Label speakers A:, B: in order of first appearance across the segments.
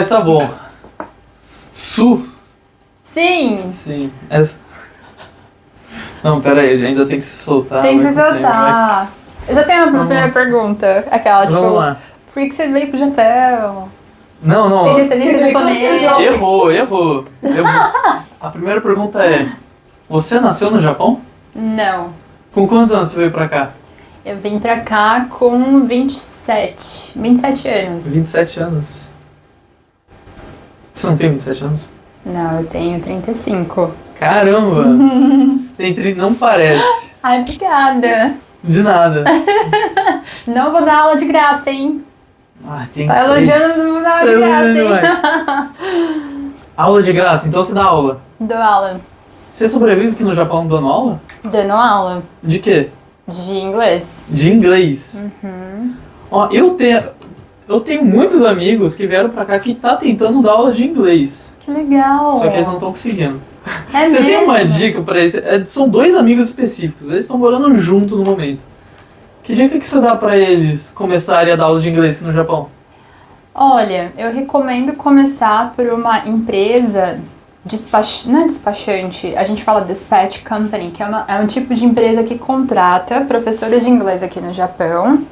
A: Mas tá bom. Su?
B: Sim.
A: Sim. Não, pera aí, ainda tem que se soltar.
B: Tem que se
A: muito tempo,
B: soltar. Eu já tenho a primeira pergunta. Aquela, tipo,
A: Vamos lá.
B: por que você veio pro Japão?
A: Não.
B: Tem descendência japonesa?
A: Errou. A primeira pergunta é: você nasceu no Japão?
B: Não.
A: Com quantos anos você veio pra cá?
B: Eu vim pra cá com 27 anos.
A: 27 anos. Você não tem 27 anos?
B: Não, eu tenho 35.
A: Caramba! Não parece.
B: Ai, obrigada.
A: De nada.
B: Não vou dar aula de graça, hein?
A: Ah, tem
B: Tá elogiando, não vou dar aula de graça, hein?
A: Aula de graça, então você dá aula.
B: Dou aula.
A: Você sobrevive aqui no Japão dando aula?
B: Dando aula
A: De quê?
B: de inglês.
A: De inglês. Ó, eu tenho muitos amigos que vieram pra cá que tá tentando dar aula de inglês.
B: Que legal.
A: Só que eles não estão conseguindo.
B: É
A: Você tem uma
B: mesmo?
A: dica pra eles? São dois amigos específicos, eles estão morando junto no momento. Que dica que você dá pra eles começarem a dar aula de inglês aqui no Japão?
B: Olha, eu recomendo começar por uma empresa não é despachante, a gente fala dispatch company, que é um tipo de empresa que contrata professores de inglês aqui no Japão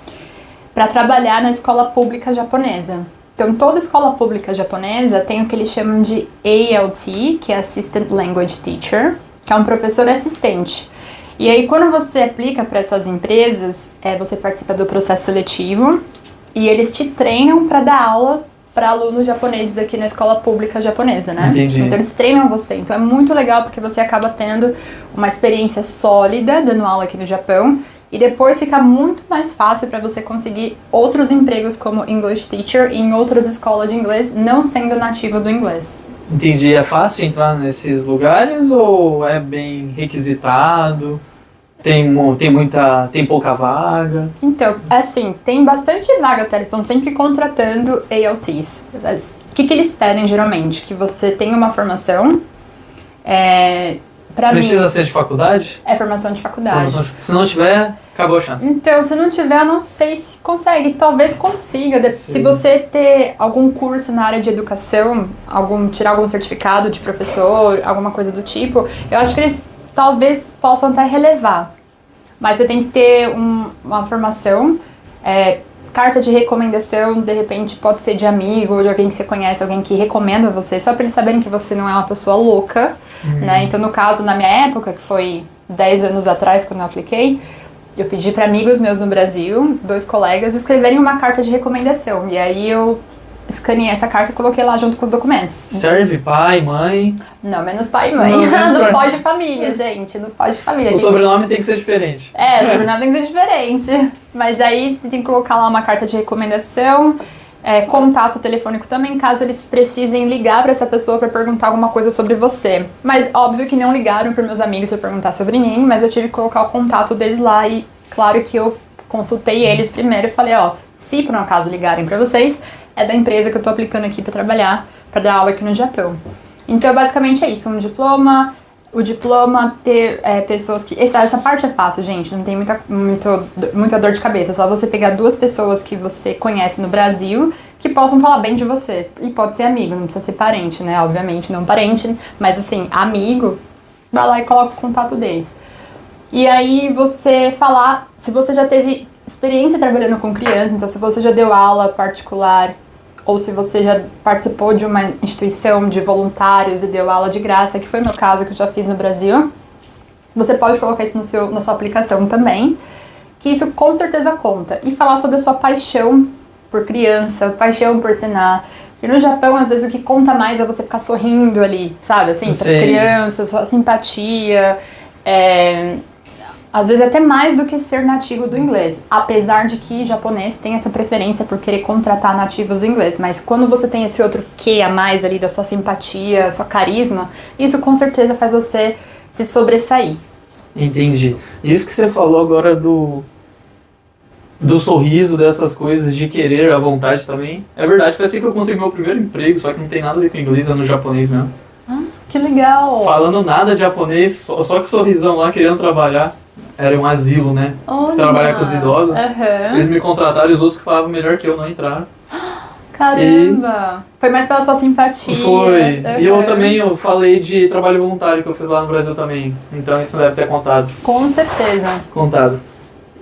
B: para trabalhar na escola pública japonesa. Então, toda escola pública japonesa tem o que eles chamam de ALT, que é Assistant Language Teacher, que é um professor assistente. E aí, quando você aplica para essas empresas, você participa do processo seletivo e eles te treinam para dar aula para alunos japoneses aqui na escola pública japonesa, né?
A: Entendi.
B: Então, eles treinam você. Então, é muito legal porque você acaba tendo uma experiência sólida dando aula aqui no Japão. E depois fica muito mais fácil para você conseguir outros empregos como English Teacher em outras escolas de inglês, não sendo nativo do inglês.
A: Entendi. É fácil entrar nesses lugares ou é bem requisitado? Tem pouca vaga?
B: Então, assim, tem bastante vaga, tá? Eles estão sempre contratando ALTs. O que eles pedem geralmente? Que você tenha uma formação.
A: Precisa ser de faculdade?
B: É formação de faculdade.
A: Se não tiver, acabou a chance.
B: Então, se não tiver, eu não sei se consegue. Talvez consiga. Se você ter algum curso na área de educação, tirar algum certificado de professor, alguma coisa do tipo, eu acho que eles talvez possam até relevar. Mas você tem que ter uma formação, carta de recomendação, de repente pode ser de amigo, ou de alguém que você conhece, alguém que recomenda você, só para eles saberem que você não é uma pessoa louca, né? Então, no caso, na minha época, que foi 10 anos atrás, quando eu apliquei, eu pedi para amigos meus no Brasil, 2 colegas, escreverem uma carta de recomendação. E aí eu escaneei essa carta e coloquei lá junto com os documentos.
A: Serve pai, mãe?
B: Não, menos pai e mãe. Não pode família, gente. Não pode família.
A: O sobrenome tem que ser diferente.
B: O sobrenome tem que ser diferente. Mas aí você tem que colocar lá uma carta de recomendação, contato telefônico também, caso eles precisem ligar para essa pessoa para perguntar alguma coisa sobre você. Mas óbvio que não ligaram para meus amigos para perguntar sobre mim, mas eu tive que colocar o contato deles lá e claro que eu consultei eles primeiro e falei, se por um acaso ligarem para vocês, é da empresa que eu tô aplicando aqui para trabalhar, para dar aula aqui no Japão. Então, basicamente é isso, um diploma, o diploma ter pessoas que... Essa parte é fácil, gente, não tem muita dor de cabeça, é só você pegar 2 pessoas que você conhece no Brasil que possam falar bem de você. E pode ser amigo, não precisa ser parente, né? Obviamente, não parente, mas assim, amigo, vai lá e coloca o contato deles. E aí você falar, se você já teve experiência trabalhando com crianças, então se você já deu aula particular, ou se você já participou de uma instituição de voluntários e deu aula de graça, que foi o meu caso, que eu já fiz no Brasil, você pode colocar isso na sua aplicação também, que isso com certeza conta. E falar sobre a sua paixão por criança, paixão por ensinar. Porque no Japão, às vezes, o que conta mais é você ficar sorrindo ali, sabe? Assim, para as crianças, sua simpatia. Às vezes até mais do que ser nativo do inglês, apesar de que japonês tem essa preferência por querer contratar nativos do inglês, mas quando você tem esse outro quê a mais ali da sua simpatia, sua carisma, isso com certeza faz você se sobressair.
A: Entendi. Isso que você falou agora do sorriso, dessas coisas, de querer à vontade também, é verdade, foi assim que eu consegui meu primeiro emprego, só que não tem nada a ver com inglês, é no japonês mesmo.
B: Que legal!
A: Falando nada de japonês, só que sorrisão lá, querendo trabalhar. Era um asilo, né?
B: Olha.
A: Trabalhar com os idosos.
B: Uhum.
A: Eles me contrataram e os outros que falavam melhor que eu não entraram.
B: Caramba! Foi mais pela sua simpatia.
A: Foi. E eu falei de trabalho voluntário que eu fiz lá no Brasil também. Então isso deve ter contado.
B: Com certeza.
A: Contado.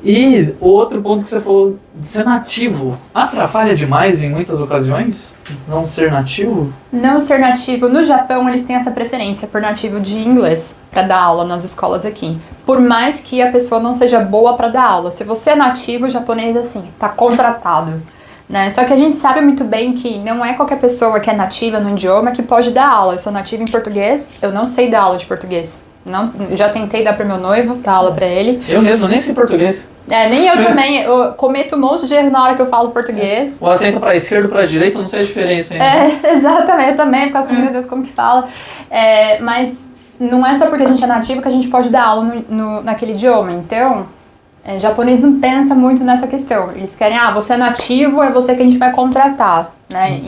A: E outro ponto que você falou de ser nativo, atrapalha demais em muitas ocasiões? Não ser nativo?
B: Não ser nativo. No Japão, eles têm essa preferência por nativo de inglês para dar aula nas escolas aqui. Por mais que a pessoa não seja boa para dar aula. Se você é nativo, o japonês, assim, tá contratado. Né? Só que a gente sabe muito bem que não é qualquer pessoa que é nativa no idioma que pode dar aula. Eu sou nativa em português, eu não sei dar aula de português. Não, já tentei dar pro meu noivo, dar aula pra ele.
A: Eu mesmo nem sei português.
B: Nem eu também. Eu cometo um monte de erro na hora que eu falo português.
A: O acento pra esquerda ou pra direita, eu não sei a diferença ainda.
B: Exatamente. Eu também, fico assim, meu Deus, como que fala? Mas não é só porque a gente é nativo que a gente pode dar aula naquele idioma. Então, japonês não pensa muito nessa questão. Eles querem, você é nativo, é você que a gente vai contratar, né?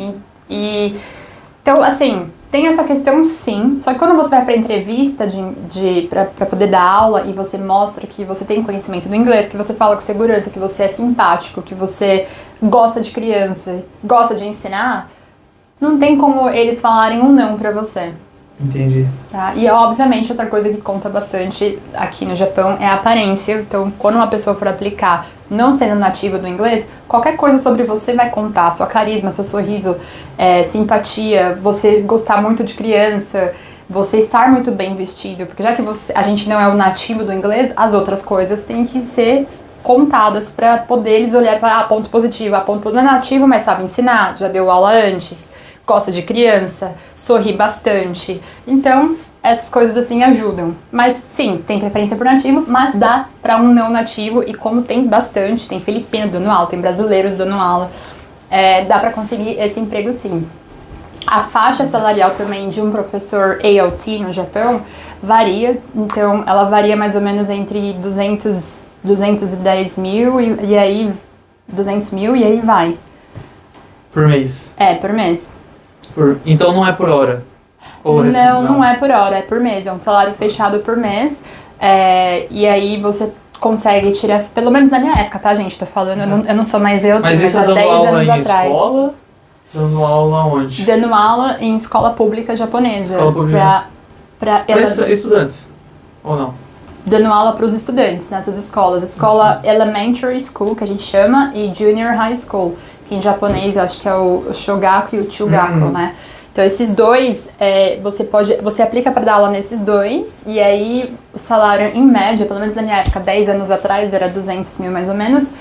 B: Então, assim, tem essa questão sim, só que quando você vai pra entrevista pra poder dar aula e você mostra que você tem conhecimento do inglês, que você fala com segurança, que você é simpático, que você gosta de criança, gosta de ensinar, não tem como eles falarem um não pra você.
A: Entendi.
B: Tá? E obviamente outra coisa que conta bastante aqui no Japão é a aparência. Então, quando uma pessoa for aplicar, não sendo nativa do inglês, qualquer coisa sobre você vai contar. Sua carisma, seu sorriso, simpatia, você gostar muito de criança, você estar muito bem vestido. Porque já que a gente não é o nativo do inglês, as outras coisas têm que ser contadas para poder eles olharem e falar, ponto positivo, ponto positivo, não é nativo, mas sabe ensinar, já deu aula antes, gosta de criança, sorri bastante. Então, essas coisas assim ajudam. Mas sim, tem preferência por nativo, mas dá para um não nativo, e como tem bastante, tem filipino dando aula, tem brasileiros dando aula, dá para conseguir esse emprego sim. A faixa salarial também de um professor ALT no Japão varia, então ela varia mais ou menos entre 210 mil e aí 200 mil e aí vai.
A: Por mês?
B: Por mês.
A: Então não é por hora?
B: Não é por hora, é por mês. É um salário fechado por mês. E aí você consegue tirar, pelo menos na minha época, tá, gente? Tô falando, eu não sou mais eu,
A: mas isso
B: há 10 anos
A: atrás. Escola? Dando aula onde?
B: Dando aula em escola pública japonesa.
A: Escola pública.
B: Pra
A: estudantes? Ou não?
B: Dando aula para os estudantes nessas escolas. Escola Elementary School, que a gente chama, e Junior High School, que em japonês acho que é o Shogaku e o Chugaku, né? Então esses dois, você aplica para dar aula nesses dois, e aí o salário em média, pelo menos na minha época, 10 anos atrás, era 200 mil mais ou menos.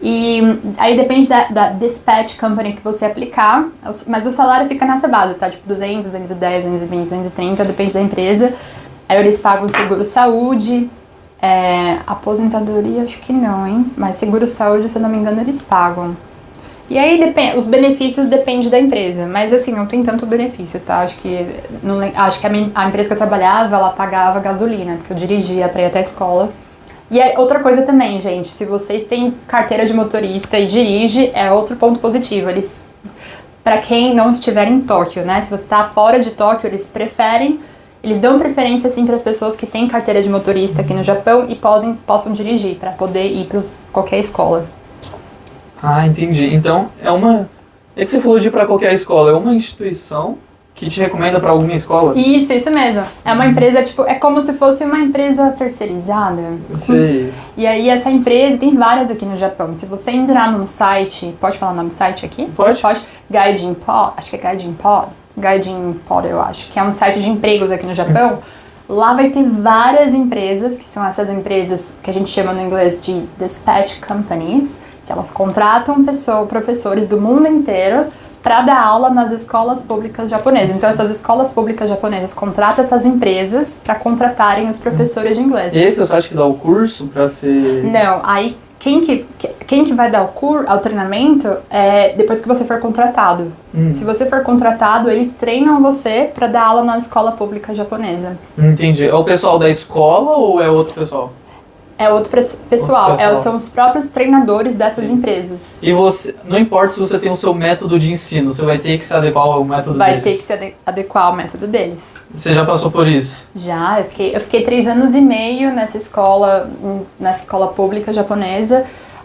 B: E aí depende da dispatch company que você aplicar, mas o salário fica nessa base, tá? Tipo 200, 210, 220, 230, depende da empresa. Aí eles pagam seguro-saúde, aposentadoria acho que não, hein? Mas seguro-saúde, se eu não me engano, eles pagam. E aí os benefícios dependem da empresa, mas assim, não tem tanto benefício, tá? Acho que a empresa que eu trabalhava, ela pagava gasolina, porque eu dirigia pra ir até a escola. E outra coisa também, gente, se vocês têm carteira de motorista e dirige, é outro ponto positivo. Pra quem não estiver em Tóquio, né? Se você tá fora de Tóquio, eles dão preferência assim para as pessoas que têm carteira de motorista aqui no Japão e possam dirigir, para poder ir para qualquer escola.
A: Ah, entendi. Então, é que você falou de ir para qualquer escola, é uma instituição que te recomenda para alguma escola?
B: Isso mesmo. É uma empresa, é como se fosse uma empresa terceirizada.
A: Sei.
B: E aí essa empresa, tem várias aqui no Japão. Se você entrar num site, pode falar o nome do site aqui?
A: Pode.
B: Gaijin Pod, acho que é Gaijin Pod, eu acho, que é um site de empregos aqui no Japão. Lá vai ter várias empresas, que são essas empresas que a gente chama no inglês de dispatch companies, que elas contratam professores do mundo inteiro para dar aula nas escolas públicas japonesas. Então essas escolas públicas japonesas contratam essas empresas para contratarem os professores de inglês.
A: Esse é o site que dá o curso para ser...
B: Não, aí quem que vai dar o treinamento é depois que você for contratado. Se você for contratado, eles treinam você para dar aula na escola pública japonesa.
A: Entendi. É o pessoal da escola ou é outro pessoal?
B: É outro pessoal. São os próprios treinadores dessas empresas.
A: E você, não importa se você tem o seu método de ensino, você vai ter que se adequar ao método deles.
B: Vai ter que se adequar ao método deles.
A: Você já passou por isso?
B: Já, eu fiquei 3 anos e meio nessa escola pública japonesa.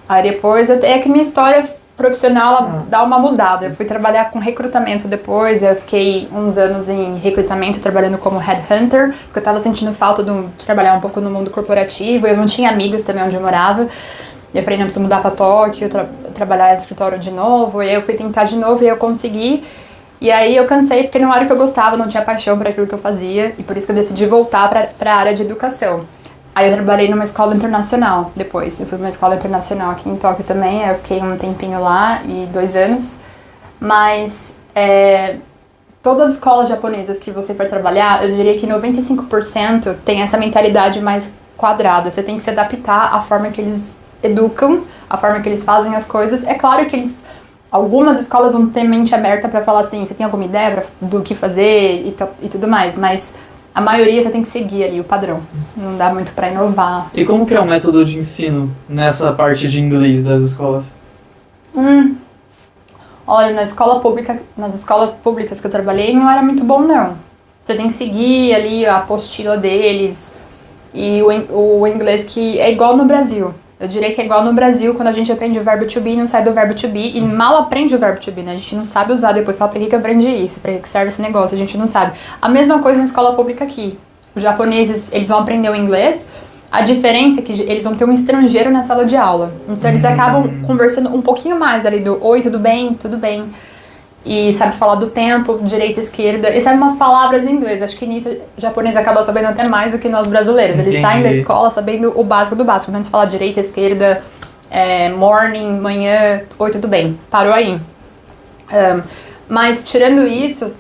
B: Aí depois, que minha história profissional ela dá uma mudada. Eu fui trabalhar com recrutamento depois, eu fiquei uns anos em recrutamento trabalhando como headhunter, porque eu tava sentindo falta de trabalhar um pouco no mundo corporativo, eu não tinha amigos também onde eu morava. E eu falei, não, preciso mudar pra Tóquio, trabalhar no escritório de novo, e aí eu fui tentar de novo e eu consegui. E aí eu cansei porque não era o que eu gostava, não tinha paixão por aquilo que eu fazia, e por isso que eu decidi voltar pra área de educação. Aí eu trabalhei numa escola internacional depois. Eu fui numa escola internacional aqui em Tóquio também, aí eu fiquei um tempinho lá, e 2 anos. Mas todas as escolas japonesas que você for trabalhar, eu diria que 95% tem essa mentalidade mais quadrada. Você tem que se adaptar à forma que eles educam, à forma que eles fazem as coisas. É claro que algumas escolas vão ter mente aberta pra falar assim, você tem alguma ideia do que fazer e tudo mais, mas a maioria você tem que seguir ali o padrão. Não dá muito pra inovar.
A: E como que é o método de ensino nessa parte de inglês das escolas?
B: Olha, nas escolas públicas que eu trabalhei não era muito bom, não. Você tem que seguir ali a apostila deles e o inglês que é igual no Brasil. Eu diria que é igual no Brasil, quando a gente aprende o verbo to be, não sai do verbo to be, e mal aprende o verbo to be, né? A gente não sabe usar depois, fala, pra que eu aprendi isso? Pra que serve esse negócio? A gente não sabe. A mesma coisa na escola pública aqui. Os japoneses, eles vão aprender o inglês, a diferença é que eles vão ter um estrangeiro na sala de aula. Então eles acabam conversando um pouquinho mais ali do oi, tudo bem, tudo bem. E sabe falar do tempo, direita, esquerda, e sabe umas palavras em inglês. Acho que nisso o japonês acaba sabendo até mais do que nós brasileiros. Eles
A: Entendi.
B: saem da escola sabendo o básico do básico. Pelo menos falar direita, esquerda, morning, manhã, oi, tudo bem. Parou aí. Mas tirando isso,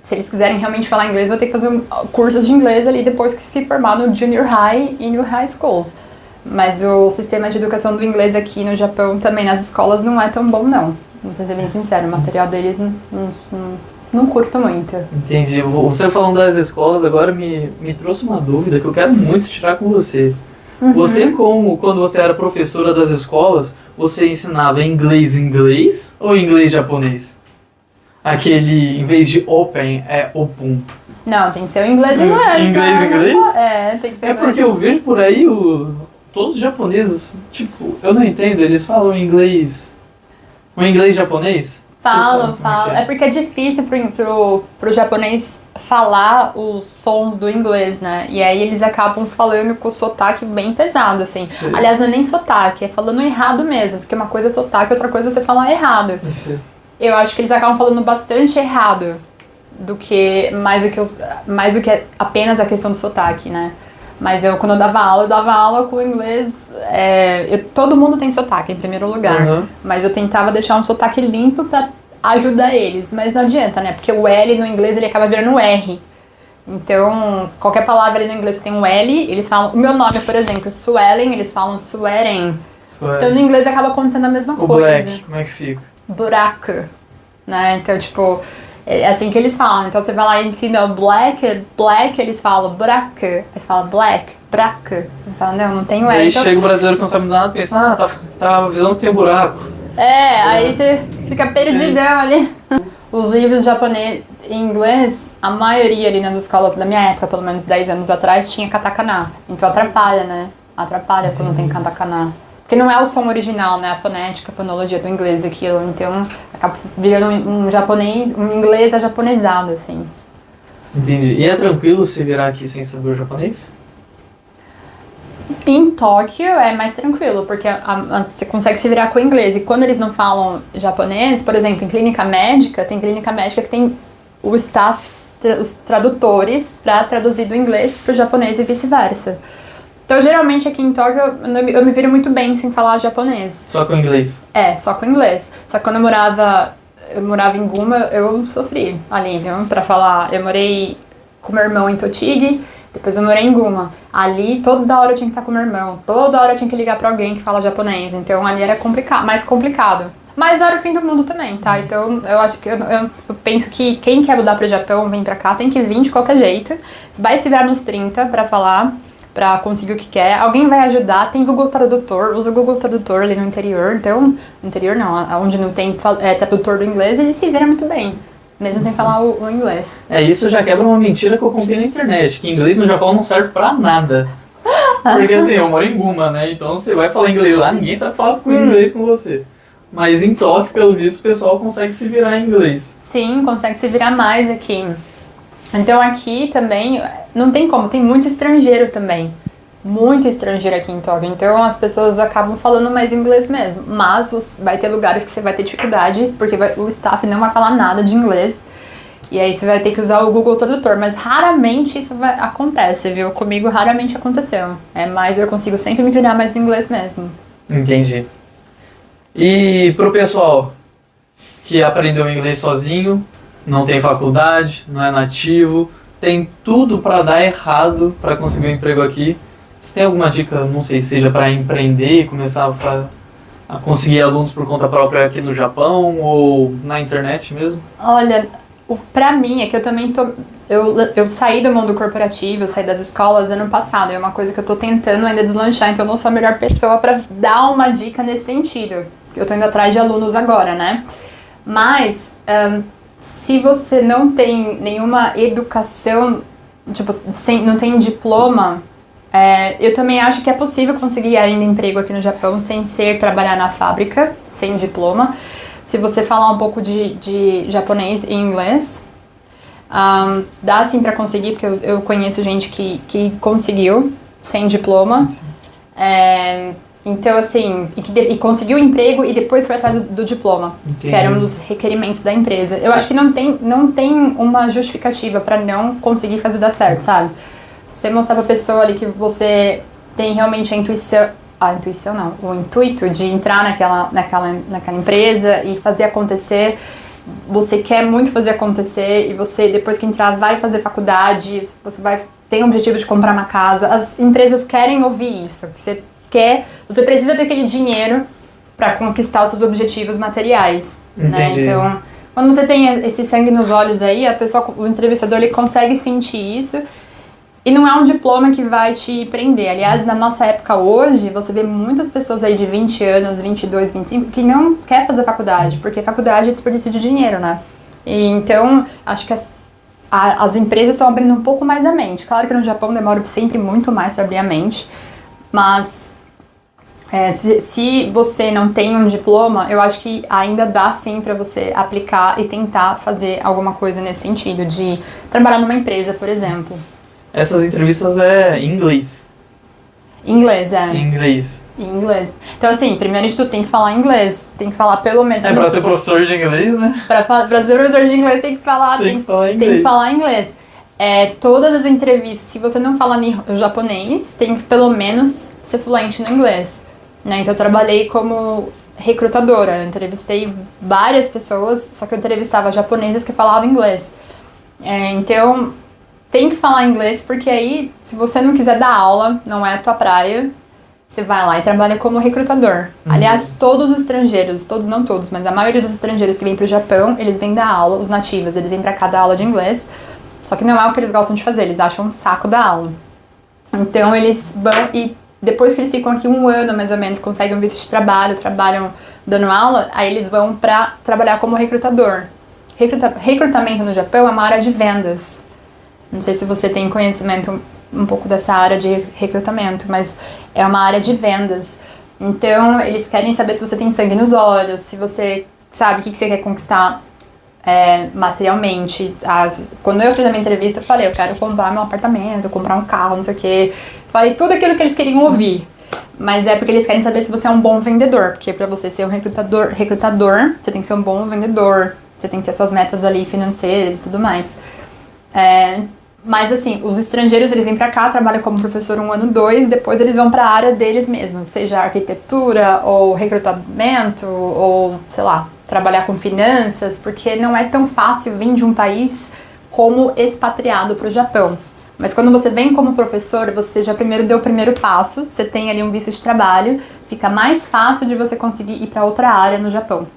B: se eles quiserem realmente falar inglês, vão ter que fazer cursos de inglês ali depois que se formar no junior high e no high school. Mas o sistema de educação do inglês aqui no Japão também nas escolas não é tão bom, não. Pra ser bem sincero, o material deles não curto muito.
A: Entendi. Você falando das escolas agora me trouxe uma dúvida que eu quero muito tirar com você. Você, quando você era professora das escolas, você ensinava inglês ou inglês japonês? Aquele, em vez de open, é opun.
B: Não, tem que ser o inglês.
A: Inglês?
B: Tem que ser
A: É porque eu vejo por aí todos os japoneses, tipo, eu não entendo, eles falam inglês. O inglês japonês?
B: Falam.
A: É?
B: É porque é difícil pro japonês falar os sons do inglês, né? E aí eles acabam falando com o sotaque bem pesado, assim.
A: Sim.
B: Aliás, não é nem sotaque, é falando errado mesmo. Porque uma coisa é sotaque, outra coisa é você falar errado.
A: Sim.
B: Eu acho que eles acabam falando bastante errado mais do que apenas a questão do sotaque, né? Mas quando eu dava aula com o inglês. Todo mundo tem sotaque, em primeiro lugar.
A: Uhum.
B: Mas eu tentava deixar um sotaque limpo pra ajudar eles. Mas não adianta, né? Porque o L no inglês ele acaba virando R. Então, qualquer palavra ali no inglês que tem um L, eles falam. O meu nome, por exemplo, swelling, eles falam sweating.
A: Suave.
B: Então no inglês acaba acontecendo a mesma
A: O
B: coisa.
A: black, como é que fica?
B: Buraco, né? Então, tipo, é assim que eles falam. Então, você vai lá e ensina black, eles falam buraco. Aí você fala black, braco. Eles falam, não tem o
A: Aí
B: L. Então,
A: chega o brasileiro que não sabe nada e pensa, tá avisando que tem buraco.
B: aí você fica perdidão ali. Os livros japoneses em inglês, a maioria ali nas escolas da minha época, pelo menos 10 anos atrás, tinha katakana. Então atrapalha, né? Atrapalha quando tem katakana. Porque não é o som original, né? A fonética, a fonologia do inglês, aquilo. Então, acaba virando um inglês japonesado, assim.
A: Entendi. E é tranquilo se virar aqui sem saber o japonês?
B: Em Tóquio é mais tranquilo, porque você consegue se virar com o inglês. E quando eles não falam japonês, por exemplo, em clínica médica, tem clínica médica que tem o staff, os tradutores, para traduzir do inglês pro japonês e vice-versa. Então, geralmente, aqui em Tóquio, eu me viro muito bem sem falar japonês.
A: Só com inglês?
B: Só com inglês. Só que quando eu morava em Guma, eu sofri ali, viu? Pra falar, eu morei com meu irmão em Tochigi, depois eu morei em Guma. Ali, toda hora eu tinha que estar com meu irmão, toda hora eu tinha que ligar pra alguém que fala japonês. Então, ali era mais complicado. Mas não era o fim do mundo também, tá? Então, eu acho que eu penso que quem quer mudar pro Japão, vem pra cá, tem que vir de qualquer jeito. Vai se virar nos 30 pra falar, pra conseguir o que quer. Alguém vai ajudar, tem Google Tradutor, usa o Google Tradutor ali no interior. Então, no interior não, onde não tem tradutor do inglês, ele se vira muito bem, mesmo sem falar o inglês.
A: Isso já quebra uma mentira que eu comprei na internet, que inglês no Japão não serve pra nada. Porque assim, eu moro em Guma, né? Então você vai falar inglês lá, ninguém sabe falar com inglês com você. Mas em Tóquio, pelo visto, o pessoal consegue se virar em inglês.
B: Sim, consegue se virar mais aqui. Então aqui também, não tem como, tem muito estrangeiro também. Muito estrangeiro aqui em Tóquio. Então as pessoas acabam falando mais inglês mesmo. Mas vai ter lugares que você vai ter dificuldade, porque o staff não vai falar nada de inglês. E aí você vai ter que usar o Google Tradutor. Mas raramente isso acontece, viu? Comigo raramente aconteceu. Mas eu consigo sempre me virar mais no inglês mesmo.
A: Entendi. E pro pessoal que aprendeu inglês sozinho, não tem faculdade, não é nativo, tem tudo para dar errado para conseguir um emprego aqui. Você tem alguma dica, não sei, seja para empreender e começar a conseguir alunos por conta própria aqui no Japão ou na internet mesmo?
B: Olha, pra mim é que eu também eu saí do mundo corporativo, eu saí das escolas ano passado. É uma coisa que eu tô tentando ainda deslanchar, então eu não sou a melhor pessoa para dar uma dica nesse sentido. Eu tô indo atrás de alunos agora, né? Mas, se você não tem nenhuma educação, tipo, não tem diploma, eu também acho que é possível conseguir ainda emprego aqui no Japão sem trabalhar na fábrica, sem diploma. Se você falar um pouco de japonês e inglês, dá sim pra conseguir, porque eu conheço gente que conseguiu sem diploma. Então, assim, e conseguiu o emprego e depois foi atrás do diploma,
A: Entendi.
B: que era um dos requerimentos da empresa. Eu acho que não tem uma justificativa pra não conseguir fazer dar certo, sabe? Você mostrar pra pessoa ali que você tem realmente o intuito de entrar naquela empresa e fazer acontecer. Você quer muito fazer acontecer e você, depois que entrar, vai fazer faculdade, tem o objetivo de comprar uma casa. As empresas querem ouvir isso, que você precisa ter aquele dinheiro para conquistar os seus objetivos materiais, né? Então, quando você tem esse sangue nos olhos aí, o entrevistador, ele consegue sentir isso. E não é um diploma que vai te prender. Aliás, na nossa época hoje, você vê muitas pessoas aí de 20 anos, 22, 25, que não quer fazer faculdade, porque faculdade é desperdício de dinheiro, né? E então, acho que as empresas estão abrindo um pouco mais a mente. Claro que no Japão demora sempre muito mais para abrir a mente, mas se você não tem um diploma, eu acho que ainda dá sim para você aplicar e tentar fazer alguma coisa nesse sentido, de trabalhar numa empresa, por exemplo.
A: Essas entrevistas é em inglês.
B: Inglês,
A: Em inglês.
B: Em inglês. Então, assim, primeiro de tudo tem que falar inglês. Tem que falar pelo menos...
A: Pra ser professor de inglês, né?
B: Pra ser professor de inglês tem que falar... Tem que falar inglês. Todas as entrevistas, se você não fala japonês, tem que pelo menos ser fluente no inglês. Né? Então, eu trabalhei como recrutadora. Eu entrevistei várias pessoas, só que eu entrevistava japoneses que falavam inglês. Então... Tem que falar inglês, porque aí, se você não quiser dar aula, não é a tua praia, você vai lá e trabalha como recrutador. Aliás, todos os estrangeiros, não todos, mas a maioria dos estrangeiros que vêm pro Japão, eles vêm dar aula, os nativos, eles vêm pra cá dar aula de inglês, só que não é o que eles gostam de fazer, eles acham um saco da aula. Então, eles vão e depois que eles ficam aqui 1 ano, mais ou menos, conseguem um visto de trabalho, trabalham dando aula, aí eles vão pra trabalhar como recrutador. Recrutamento no Japão é uma área de vendas. Não sei se você tem conhecimento um pouco dessa área de recrutamento, mas é uma área de vendas. Então, eles querem saber se você tem sangue nos olhos, se você sabe o que você quer conquistar materialmente. Quando eu fiz a minha entrevista, eu falei, eu quero comprar meu apartamento, comprar um carro, não sei o quê. Falei tudo aquilo que eles queriam ouvir. Mas é porque eles querem saber se você é um bom vendedor. Porque pra você ser um recrutador, você tem que ser um bom vendedor. Você tem que ter suas metas ali financeiras e tudo mais. Mas assim, os estrangeiros, eles vêm pra cá, trabalham como professor 1 ano, 2, depois eles vão pra área deles mesmos, seja arquitetura, ou recrutamento, ou, sei lá, trabalhar com finanças, porque não é tão fácil vir de um país como expatriado pro Japão. Mas quando você vem como professor, você já primeiro deu o primeiro passo, você tem ali um visto de trabalho, fica mais fácil de você conseguir ir pra outra área no Japão.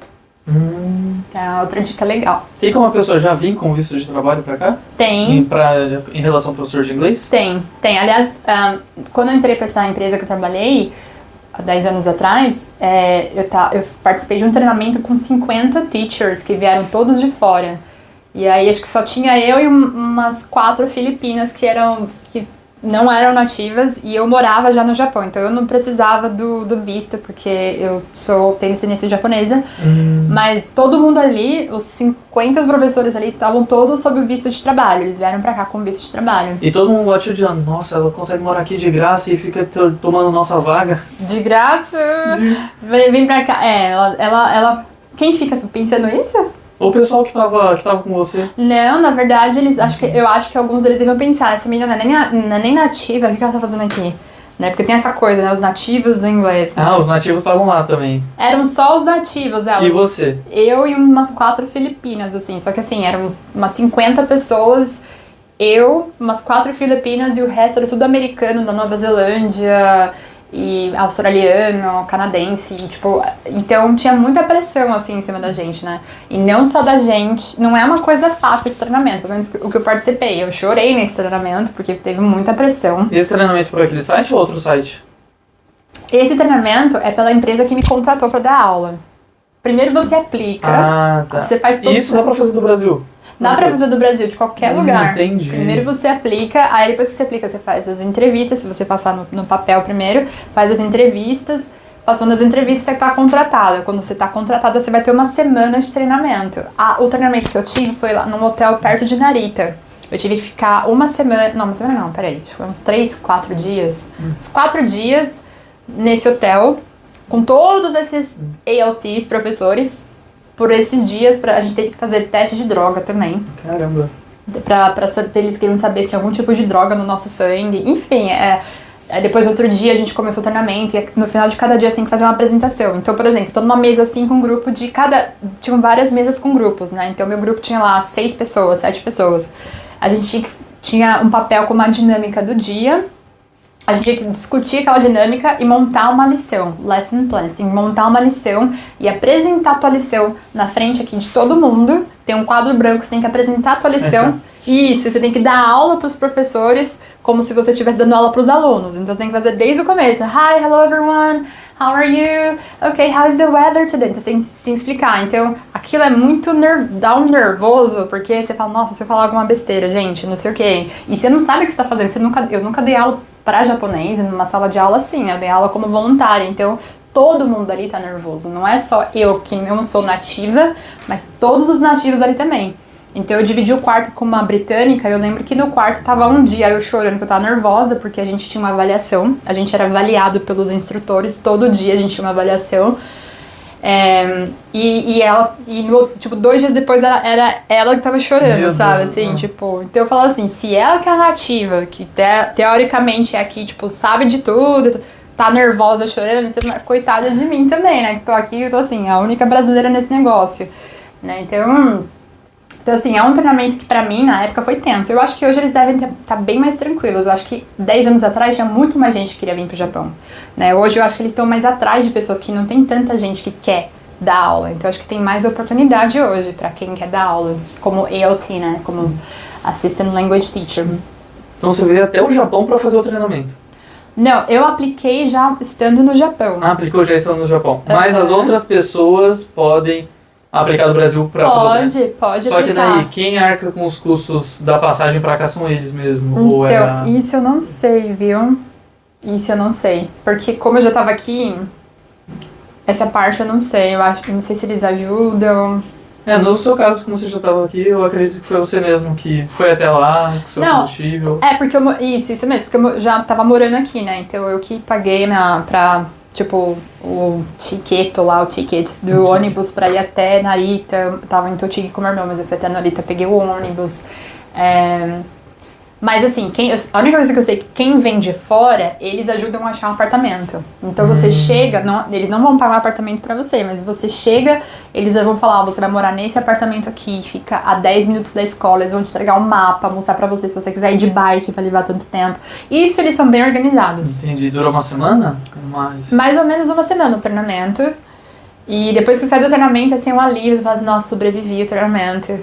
B: É outra dica legal.
A: Tem como a pessoa já vir com visto de trabalho pra cá?
B: Tem.
A: Em relação ao professor de inglês?
B: Tem. Aliás, quando eu entrei pra essa empresa que eu trabalhei, há 10 anos atrás, eu participei de um treinamento com 50 teachers que vieram todos de fora. E aí acho que só tinha eu e umas 4 filipinas que não eram nativas e eu morava já no Japão, então eu não precisava do visto, porque eu tenho descendência japonesa, mas todo mundo ali, os 50 professores ali, estavam todos sob o visto de trabalho, eles vieram pra cá com visto de trabalho.
A: E todo mundo lá te odiando, nossa, ela consegue morar aqui de graça e fica tomando nossa vaga.
B: De graça, vem pra cá. Ela quem fica pensando isso?
A: O pessoal que tava com você.
B: Não, na verdade, eu acho que alguns deles deviam pensar, essa menina não é nem nativa, o que ela tá fazendo aqui? Né? Porque tem essa coisa, né? Os nativos do inglês. Né?
A: Ah, os nativos estavam lá também.
B: Eram só os nativos,
A: E você?
B: Eu e umas 4 filipinas, assim. Só que assim, eram umas 50 pessoas, eu, umas 4 filipinas e o resto era tudo americano, da Nova Zelândia, e australiano, canadense, e, tipo, então tinha muita pressão, assim, em cima da gente, né? E não só da gente, não é uma coisa fácil esse treinamento, pelo menos o que eu participei. Eu chorei nesse treinamento, porque teve muita pressão.
A: Esse treinamento por aquele site ou outro site?
B: Esse treinamento é pela empresa que me contratou pra dar aula. Primeiro você aplica,
A: tá.
B: você faz todo
A: Isso dá pra fazer do Brasil?
B: Dá pra fazer do Brasil, de qualquer lugar.
A: Entendi.
B: Primeiro você aplica, aí depois que você aplica, você faz as entrevistas, se você passar no papel primeiro, faz as entrevistas, passou nas entrevistas, você tá contratada. Quando você tá contratada, você vai ter uma semana de treinamento. O treinamento que eu tive foi lá num hotel perto de Narita. Eu tive que ficar uma semana não, peraí, acho que foi uns 3, 4 dias. Uns 4 dias nesse hotel, com todos esses ALTs, professores. Por esses dias, a gente teve que fazer teste de droga também.
A: Caramba.
B: Pra eles queriam saber se tinha algum tipo de droga no nosso sangue. Enfim, depois outro dia a gente começou o treinamento e no final de cada dia você tem que fazer uma apresentação. Então, por exemplo, tô numa mesa assim com um grupo de cada... Tinham várias mesas com grupos, né? Então meu grupo tinha lá 6 pessoas, 7 pessoas. A gente tinha um papel com uma dinâmica do dia. A gente tinha que discutir aquela dinâmica e montar uma lição, lesson plan. Você tem que montar uma lição e apresentar a tua lição na frente aqui de todo mundo. Tem um quadro branco, você tem que apresentar a tua lição. Isso, você tem que dar aula para os professores como se você estivesse dando aula para os alunos. Então você tem que fazer desde o começo. Hi, hello everyone, how are you? Okay, how is the weather today? Então você tem que explicar. Então aquilo é muito dá um nervoso, porque você fala, nossa, se eu falar alguma besteira, gente, não sei o quê. E você não sabe o que você está fazendo. Eu nunca dei aula para japonês numa sala de aula assim, eu dei aula como voluntária, então todo mundo ali tá nervoso, não é só eu que não sou nativa, mas todos os nativos ali também. Então eu dividi o quarto com uma britânica, eu lembro que no quarto tava um dia eu chorando que eu tava nervosa, porque a gente tinha uma avaliação, a gente era avaliado pelos instrutores, todo dia a gente tinha uma avaliação. Tipo, 2 dias depois era ela que tava chorando, meu sabe, Deus, assim, tipo, então eu falo assim, se ela que é nativa, que teoricamente é aqui, tipo, sabe de tudo, tá nervosa, chorando, então, coitada de mim também, né, que tô aqui, eu tô assim, a única brasileira nesse negócio, né, então assim, é um treinamento que pra mim, na época, foi tenso. Eu acho que hoje eles devem estar bem mais tranquilos. Eu acho que 10 anos atrás tinha muito mais gente que queria vir pro Japão. Né? Hoje eu acho que eles estão mais atrás de pessoas que não tem tanta gente que quer dar aula. Então eu acho que tem mais oportunidade hoje pra quem quer dar aula. Como ALT, né? Como Assistant Language Teacher.
A: Então você veio até o Japão pra fazer o treinamento?
B: Não, eu apliquei já estando no Japão.
A: Ah, aplicou já estando no Japão. Mas as outras pessoas podem... aplicar do Brasil pra fazer.
B: Pode
A: Só
B: aplicar.
A: que daí, quem arca com os custos da passagem pra cá são eles mesmo?
B: Então,
A: ou
B: isso eu não sei, viu? Isso eu não sei. Porque como eu já tava aqui, essa parte eu não sei. Não sei se eles ajudam.
A: No seu caso, como você já tava aqui, eu acredito que foi você mesmo que foi até lá, com o seu combustível.
B: Porque isso mesmo, porque eu já tava morando aqui, né? Então eu que paguei tipo, o ticket do ônibus pra ir até Narita. Eu tava em Tochigi com meu irmão, mas eu fui até Narita, peguei o ônibus. Mas assim, a única coisa que eu sei é que quem vem de fora, eles ajudam a achar um apartamento. Então você chega, eles não vão pagar um apartamento pra você, mas você chega, eles vão falar, você vai morar nesse apartamento aqui, fica a 10 minutos da escola, eles vão te entregar um mapa, mostrar pra você se você quiser ir de bike, vai levar tanto tempo. Isso eles são bem organizados.
A: Entendi. Durou uma semana?
B: Mais ou menos uma semana o treinamento. E depois que você sai do treinamento, assim, um alívio, você fala assim, nossa, sobrevivi ao treinamento.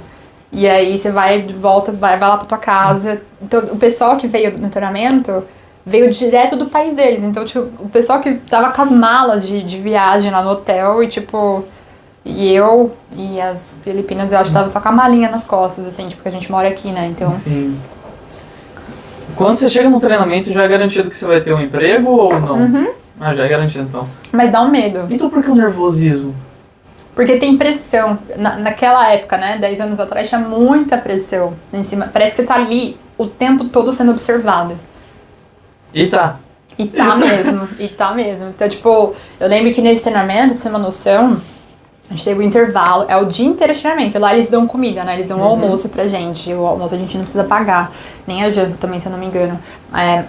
B: E aí você vai de volta, vai lá pra tua casa. Então o pessoal que veio no treinamento veio direto do país deles. Então, tipo, o pessoal que tava com as malas de viagem lá no hotel e tipo... E eu e as filipinas, eu acho que tava só com a malinha nas costas, assim, tipo, porque a gente mora aqui, né? Então...
A: Sim. Quando você chega no treinamento, já é garantido que você vai ter um emprego ou não?
B: Uhum.
A: Ah, já é garantido então.
B: Mas dá um medo.
A: Então por que o nervosismo?
B: Porque tem pressão. Naquela época, né, 10 anos atrás, tinha muita pressão em cima. Parece que você tá ali o tempo todo sendo observado.
A: E tá.
B: E tá mesmo, e tá mesmo. Então, tipo, eu lembro que nesse treinamento, pra você ter uma noção, a gente teve um intervalo, é o dia inteiro de treinamento. Lá eles dão comida, né? Eles dão almoço pra gente. O almoço a gente não precisa pagar. Nem a janta também, se eu não me engano.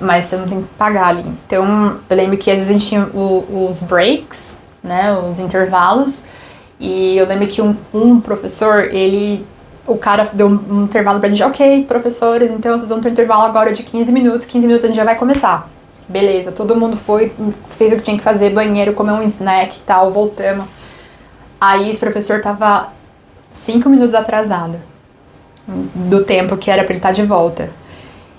B: Mas você não tem que pagar ali. Então, eu lembro que às vezes a gente tinha os breaks, né? Os intervalos. E eu lembro que um professor, o cara deu um intervalo pra gente. Ok, professores, então vocês vão ter um intervalo agora de 15 minutos. 15 minutos a gente já vai começar. Beleza, todo mundo foi, fez o que tinha que fazer, banheiro, comeu um snack e tal, voltamos. Aí esse professor tava 5 minutos atrasado do tempo que era pra ele estar de volta.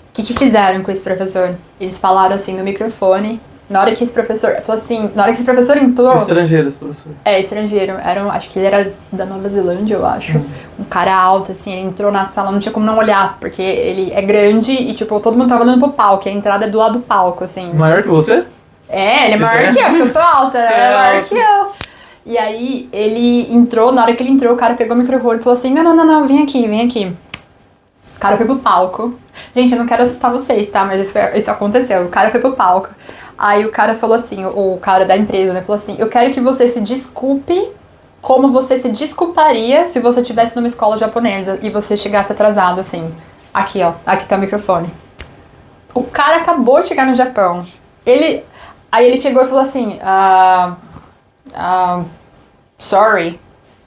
B: O que fizeram com esse professor? Eles falaram assim no microfone. Na hora que esse professor entrou...
A: Estrangeiro, esse professor.
B: Estrangeiro. Acho que ele era da Nova Zelândia, eu acho. Um cara alto, assim, ele entrou na sala, não tinha como não olhar, porque ele é grande e, tipo, todo mundo tava olhando pro palco, e a entrada é do lado do palco, assim.
A: Maior que você?
B: Ele é maior que eu, porque eu sou alta, ele é maior que eu. E aí, ele entrou, na hora que ele entrou, o cara pegou o microfone e falou assim, não, vem aqui. O cara foi pro palco. Gente, eu não quero assustar vocês, tá? Mas isso aconteceu. O cara foi pro palco. Aí o cara falou assim, o cara da empresa, né? Falou assim, eu quero que você se desculpe como você se desculparia se você estivesse numa escola japonesa e você chegasse atrasado, assim. Aqui, ó. Aqui tá o microfone. O cara acabou de chegar no Japão. Aí ele pegou e falou assim, sorry.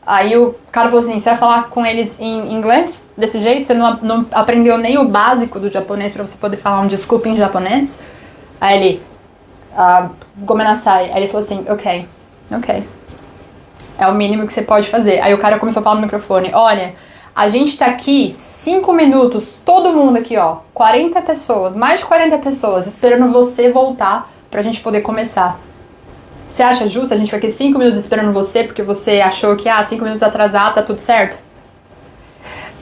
B: Aí o cara falou assim, você vai falar com eles em inglês? Desse jeito? Você não aprendeu nem o básico do japonês pra você poder falar um desculpa em japonês? Aí ele, gomenasai. Aí ele falou assim, ok. É o mínimo que você pode fazer. Aí o cara começou a falar no microfone, olha, a gente tá aqui 5 minutos, todo mundo aqui, ó, 40 pessoas, mais de 40 pessoas, esperando você voltar pra gente poder começar. Você acha justo a gente ficar aqui 5 minutos esperando você porque você achou que 5 minutos atrasado tá tudo certo?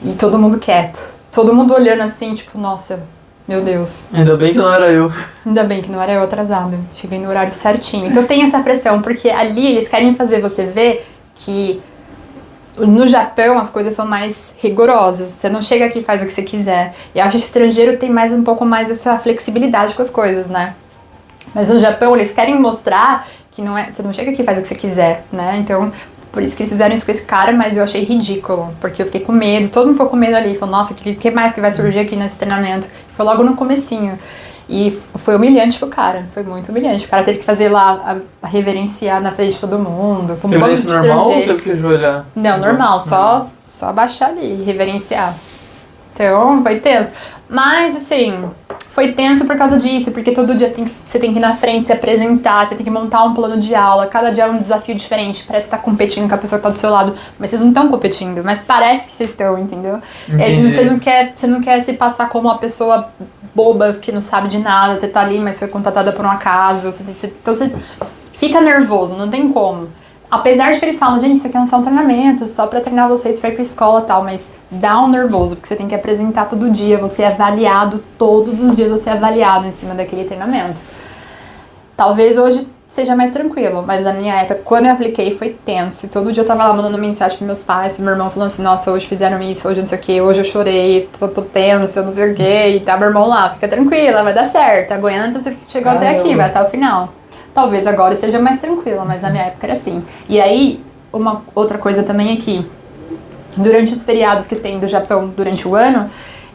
B: E todo mundo quieto. Todo mundo olhando assim, tipo, nossa, meu Deus.
A: Ainda bem que não era eu.
B: Ainda bem que não era eu atrasado. Cheguei no horário certinho. Então tem essa pressão, porque ali eles querem fazer você ver que no Japão as coisas são mais rigorosas. Você não chega aqui e faz o que você quiser. E eu acho que o estrangeiro tem um pouco mais essa flexibilidade com as coisas, né? Mas no Japão eles querem mostrar que não é, você não chega aqui e faz o que você quiser, né? Então, por isso que eles fizeram isso com esse cara, mas eu achei ridículo, porque eu fiquei com medo, todo mundo ficou com medo ali, falou, nossa, o que mais que vai surgir aqui nesse treinamento? Foi logo no comecinho. E foi humilhante pro cara, foi muito humilhante. O cara teve que fazer lá, a reverenciar na frente de todo mundo.
A: Teve isso normal ou teve que ajoelhar?
B: Não, normal, só abaixar ali, reverenciar. Então, foi tenso. Mas, assim, foi tenso por causa disso, porque todo dia você tem que ir na frente, se apresentar, você tem que montar um plano de aula, cada dia é um desafio diferente, parece que você tá competindo com a pessoa que tá do seu lado, mas vocês não estão competindo, mas parece que vocês estão, entendeu? Você não quer se passar como uma pessoa boba que não sabe de nada, você tá ali, mas foi contratada por um acaso, então você fica nervoso, não tem como. Apesar de que eles falam, gente, isso aqui é só um treinamento, só pra treinar vocês pra ir pra escola e tal, mas dá um nervoso, porque você tem que apresentar todo dia, você é avaliado, todos os dias você é avaliado em cima daquele treinamento. Talvez hoje seja mais tranquilo, mas na minha época, quando eu apliquei, foi tenso. E todo dia eu tava lá mandando mensagem pros meus pais, pro meu irmão, falando assim, nossa, hoje fizeram isso, hoje não sei o que, hoje eu chorei, tô tensa, não sei o que, e tá meu irmão lá, fica tranquila, vai dar certo, aguenta, você chegou até aqui, vai até o final. Talvez agora esteja mais tranquila, mas na minha época era assim. E aí, uma outra coisa também é que, durante os feriados que tem do Japão durante o ano,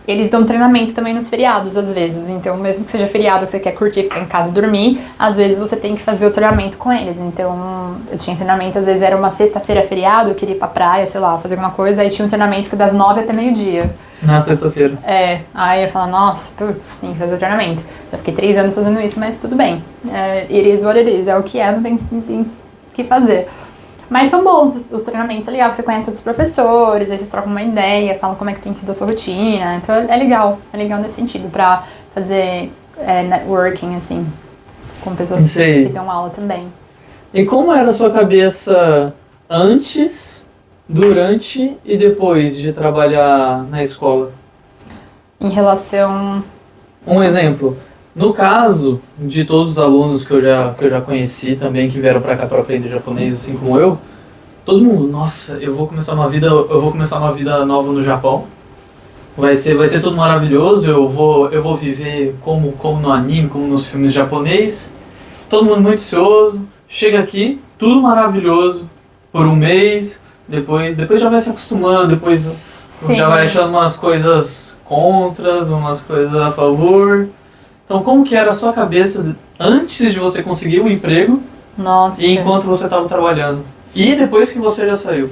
B: eles dão treinamento também nos feriados, às vezes. Então, mesmo que seja feriado, você quer curtir, ficar em casa e dormir, às vezes você tem que fazer o treinamento com eles. Então, eu tinha treinamento, às vezes era uma sexta-feira feriado, eu queria ir pra praia, sei lá, fazer alguma coisa, aí tinha um treinamento que das 9 até meio-dia.
A: Na sexta-feira.
B: Aí eu ia falar, nossa, putz, tem que fazer o treinamento. Eu fiquei 3 anos fazendo isso, mas tudo bem. It is what it is, é o que é, não tem que fazer. Mas são bons os treinamentos, é legal que você conhece outros professores, aí vocês trocam uma ideia, falam como é que tem sido a sua rotina. Então é legal nesse sentido, pra fazer networking, assim, com pessoas que dão aula também.
A: E como era a sua cabeça antes, durante e depois de trabalhar na escola?
B: Em relação
A: Um exemplo. No caso de todos os alunos que eu já conheci também, que vieram pra cá pra aprender japonês, assim como eu, todo mundo, nossa, eu vou começar uma vida nova no Japão. Vai ser tudo maravilhoso, eu vou viver como no anime, como nos filmes japonês. Todo mundo muito ansioso. Chega aqui, tudo maravilhoso por um mês, depois já vai se acostumando, depois
B: Sim.
A: já vai achando umas coisas contras, umas coisas a favor. Então, como que era a sua cabeça antes de você conseguir um emprego
B: Nossa.
A: e enquanto você estava trabalhando? E depois que você já saiu?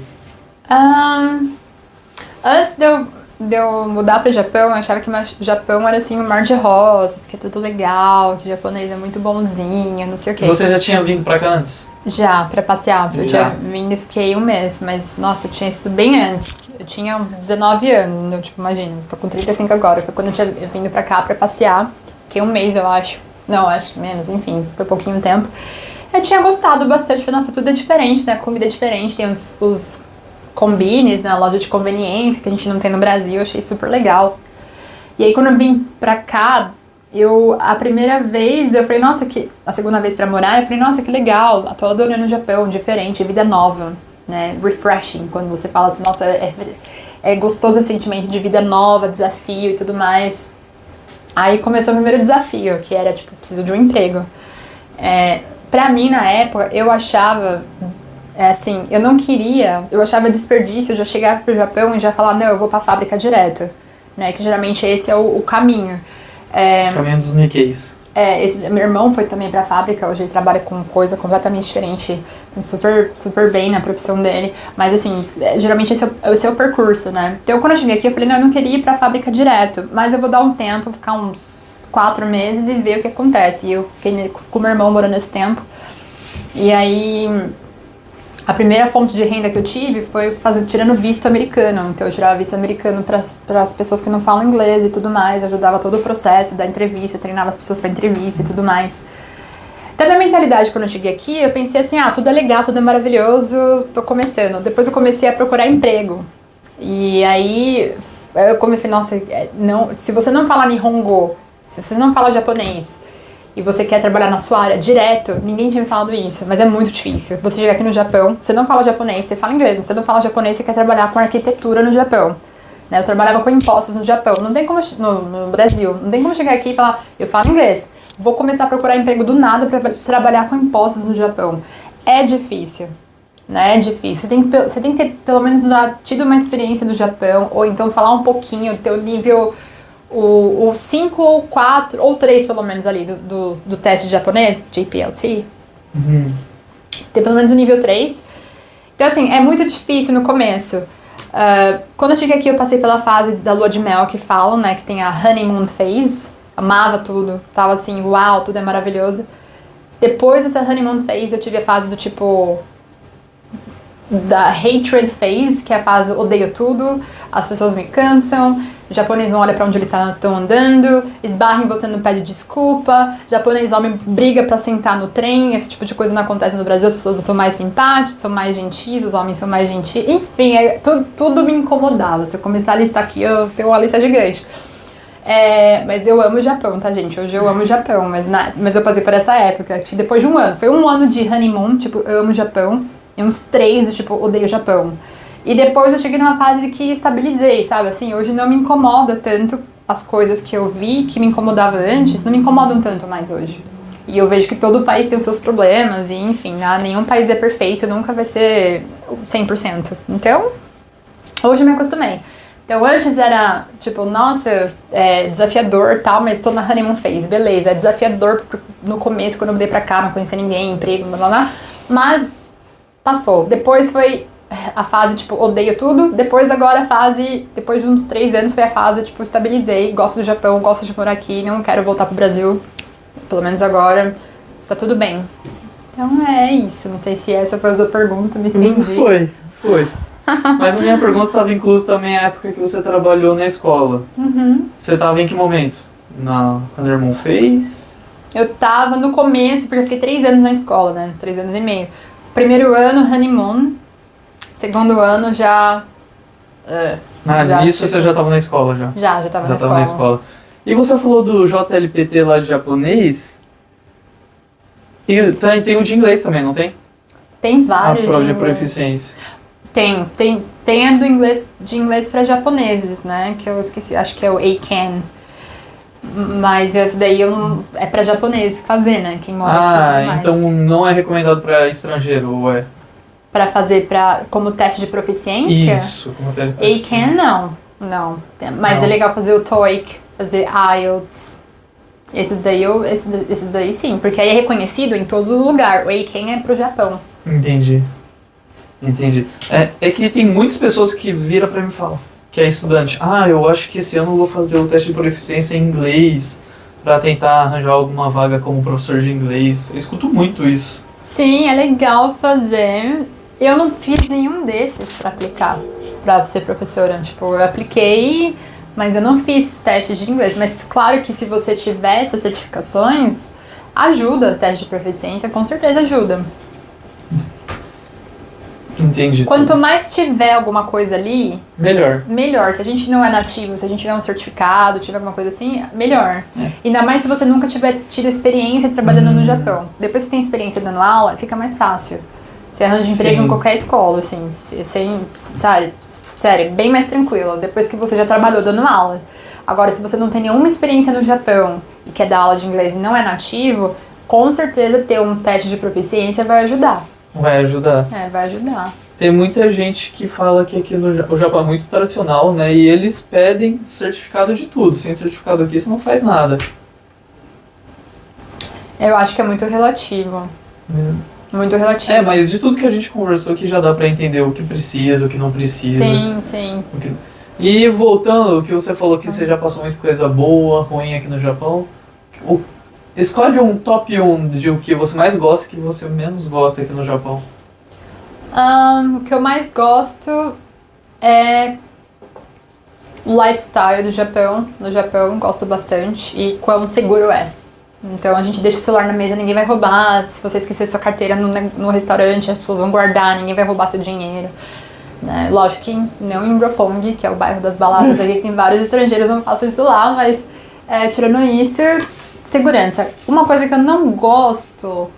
B: Antes de eu mudar pro Japão, eu achava que o Japão era assim um mar de rosas, que é tudo legal, que o japonês é muito bonzinho, não sei o quê.
A: Você já tinha vindo pra cá antes?
B: Já, pra passear. Eu
A: Já.
B: tinha vindo e fiquei um mês, mas nossa, eu tinha sido bem antes. Eu tinha uns 19 anos, então, tipo, imagina, tô com 35 agora. Foi quando eu tinha vindo pra cá pra passear. Fiquei um mês, eu acho. Não, acho que menos, enfim, foi pouquinho tempo. Eu tinha gostado bastante, porque, nossa, tudo é diferente, né? Comida é diferente, tem os combines na loja de conveniência que a gente não tem no Brasil, eu achei super legal. E aí quando eu vim pra cá, a primeira vez eu falei, nossa, a segunda vez pra morar, eu falei, nossa, que legal, tô adorando o Japão, diferente, vida nova, né, refreshing, quando você fala assim, nossa, é gostoso esse sentimento de vida nova, desafio e tudo mais. Aí começou o primeiro desafio, que era, tipo, preciso de um emprego. Pra mim, na época, eu achava, assim, eu não queria, eu achava desperdício já chegar pro Japão e já falar, não, eu vou pra fábrica direto, né, que geralmente esse é o caminho.
A: Caminho dos Nikkeis.
B: Meu irmão foi também pra fábrica, hoje ele trabalha com coisa completamente diferente, super, super bem na profissão dele, mas assim, geralmente esse é o percurso, né. Então quando eu cheguei aqui eu falei, não, eu não queria ir pra fábrica direto, mas eu vou dar um tempo, ficar uns 4 meses e ver o que acontece. E eu fiquei com meu irmão morando esse tempo, e aí a primeira fonte de renda que eu tive foi tirando visto americano. Então eu tirava visto americano para as pessoas que não falam inglês e tudo mais, ajudava todo o processo da entrevista, treinava as pessoas para entrevista e tudo mais. Até minha mentalidade quando eu cheguei aqui, eu pensei assim, tudo é legal, tudo é maravilhoso, tô começando. Depois eu comecei a procurar emprego. E aí eu comecei, nossa, não, se você não fala Nihongo, se você não fala japonês, e você quer trabalhar na sua área direto, ninguém tinha me falado isso, mas é muito difícil. Você chega aqui no Japão, você não fala japonês, você fala inglês, mas você não fala japonês, você quer trabalhar com arquitetura no Japão. Né? Eu trabalhava com impostos no Japão, não tem como, no Brasil, não tem como chegar aqui e falar, eu falo inglês, vou começar a procurar emprego do nada para trabalhar com impostos no Japão. É difícil, né? É difícil. Você tem que ter, pelo menos, tido uma experiência no Japão, ou então falar um pouquinho, ter o nível... O 5 ou 4, ou 3 pelo menos ali do teste de japonês, JPLT. Ter pelo menos o nível 3. Então assim, é muito difícil no começo. Quando eu cheguei aqui eu passei pela fase da lua de mel que falam, né, que tem a honeymoon phase. Amava tudo, tava assim, uau, tudo é maravilhoso. Depois dessa honeymoon phase eu tive a fase do tipo... da hatred phase, que é a fase odeio tudo, as pessoas me cansam, o japonês não olha pra onde ele estão andando, esbarra em você, não pede desculpa, japonês homem briga pra sentar no trem, esse tipo de coisa não acontece no Brasil, as pessoas são mais simpáticas, são mais gentis, os homens são mais gentis, enfim, tudo me incomodava. Se eu começar a listar aqui, eu tenho uma lista gigante. Mas eu amo o Japão, tá, gente? Hoje eu amo o Japão, mas eu passei por essa época, que depois de um ano, foi um ano de honeymoon, tipo, eu amo o Japão, e uns 3, tipo, odeio o Japão. E depois eu cheguei numa fase que estabilizei, sabe? Assim, hoje não me incomoda tanto as coisas que eu vi que me incomodavam antes, não me incomodam tanto mais hoje. E eu vejo que todo país tem os seus problemas, e enfim, nenhum país é perfeito, nunca vai ser 100%. Então, hoje eu me acostumei. Então antes era, tipo, nossa, desafiador e tal, mas tô na honeymoon phase, beleza. É desafiador no começo, quando eu mudei pra cá, não conhecia ninguém, emprego, blá blá blá. Mas passou. Depois foi a fase, tipo, odeio tudo. Depois agora a fase, depois de uns 3 anos, foi a fase, tipo, estabilizei. Gosto do Japão, gosto de morar aqui, não quero voltar pro Brasil. Pelo menos agora, tá tudo bem. Então é isso. Não sei se essa foi a sua pergunta, me estendi.
A: Foi. Mas na minha pergunta estava incluso também a época que você trabalhou na escola. Você estava em que momento? Na honeymoon phase?
B: Eu tava no começo, porque eu fiquei 3 anos na escola, né? Uns 3 anos e meio. Primeiro ano, honeymoon. Segundo ano, já...
A: Nisso você já estava na escola já?
B: Já tava na escola.
A: E você falou do JLPT lá de japonês. E tem o de inglês também, não tem?
B: Tem
A: A
B: vários
A: prova de
B: inglês.
A: proficiência.
B: Tem a do inglês, de inglês para japoneses, né? Que eu esqueci, acho que é o Eiken. Mas esse daí é para japonês fazer, né? Quem mora aqui e tudo mais.
A: Então não é recomendado para estrangeiro, ou é?
B: Para fazer como teste de proficiência?
A: Isso, como teste de proficiência.
B: Eiken não. Mas
A: Não.
B: é legal fazer o TOEIC, fazer IELTS. Esses daí sim, porque aí é reconhecido em todo lugar. O Eiken é pro Japão.
A: Entendi. É que tem muitas pessoas que viram pra mim e falam que é estudante. Eu acho que esse ano eu vou fazer o teste de proficiência em inglês pra tentar arranjar alguma vaga como professor de inglês. Eu escuto muito isso.
B: Sim, é legal fazer. Eu não fiz nenhum desses pra aplicar pra ser professora. Tipo, eu apliquei, mas eu não fiz teste de inglês. Mas claro que se você tiver essas certificações, ajuda o teste de proficiência, com certeza ajuda.
A: Entendi.
B: Quanto mais tiver alguma coisa ali,
A: Melhor.
B: Se a gente não é nativo, se a gente tiver um certificado, tiver alguma coisa assim, melhor. Ainda mais se você nunca tiver tido experiência trabalhando no Japão. Depois que você tem experiência dando aula, fica mais fácil. Você arranja emprego
A: Sim.
B: em qualquer escola, assim, sabe? Sério, bem mais tranquilo, depois que você já trabalhou dando aula. Agora, se você não tem nenhuma experiência no Japão e quer dar aula de inglês e não é nativo, com certeza ter um teste de proficiência vai ajudar.
A: Vai ajudar.
B: Vai ajudar.
A: Tem muita gente que fala que aqui o Japão é muito tradicional, né? E eles pedem certificado de tudo. Sem certificado aqui, você não faz nada.
B: Eu acho que é muito relativo. Muito relativo.
A: Mas de tudo que a gente conversou aqui já dá pra entender o que precisa, o que não precisa.
B: Sim.
A: E voltando, o que você falou que você já passou muita coisa boa, ruim aqui no Japão. Escolhe um top 1 de o que você mais gosta e o que você menos gosta aqui no Japão.
B: O que eu mais gosto é o lifestyle do Japão. No Japão, gosto bastante. E quão seguro é. Então a gente deixa o celular na mesa, ninguém vai roubar. Se você esquecer sua carteira no restaurante, as pessoas vão guardar, ninguém vai roubar seu dinheiro. Né? Lógico que não em Roppongi, que é o bairro das baladas, aí tem vários estrangeiros, eu não faço isso lá, mas tirando isso, segurança. Uma coisa que eu não gosto...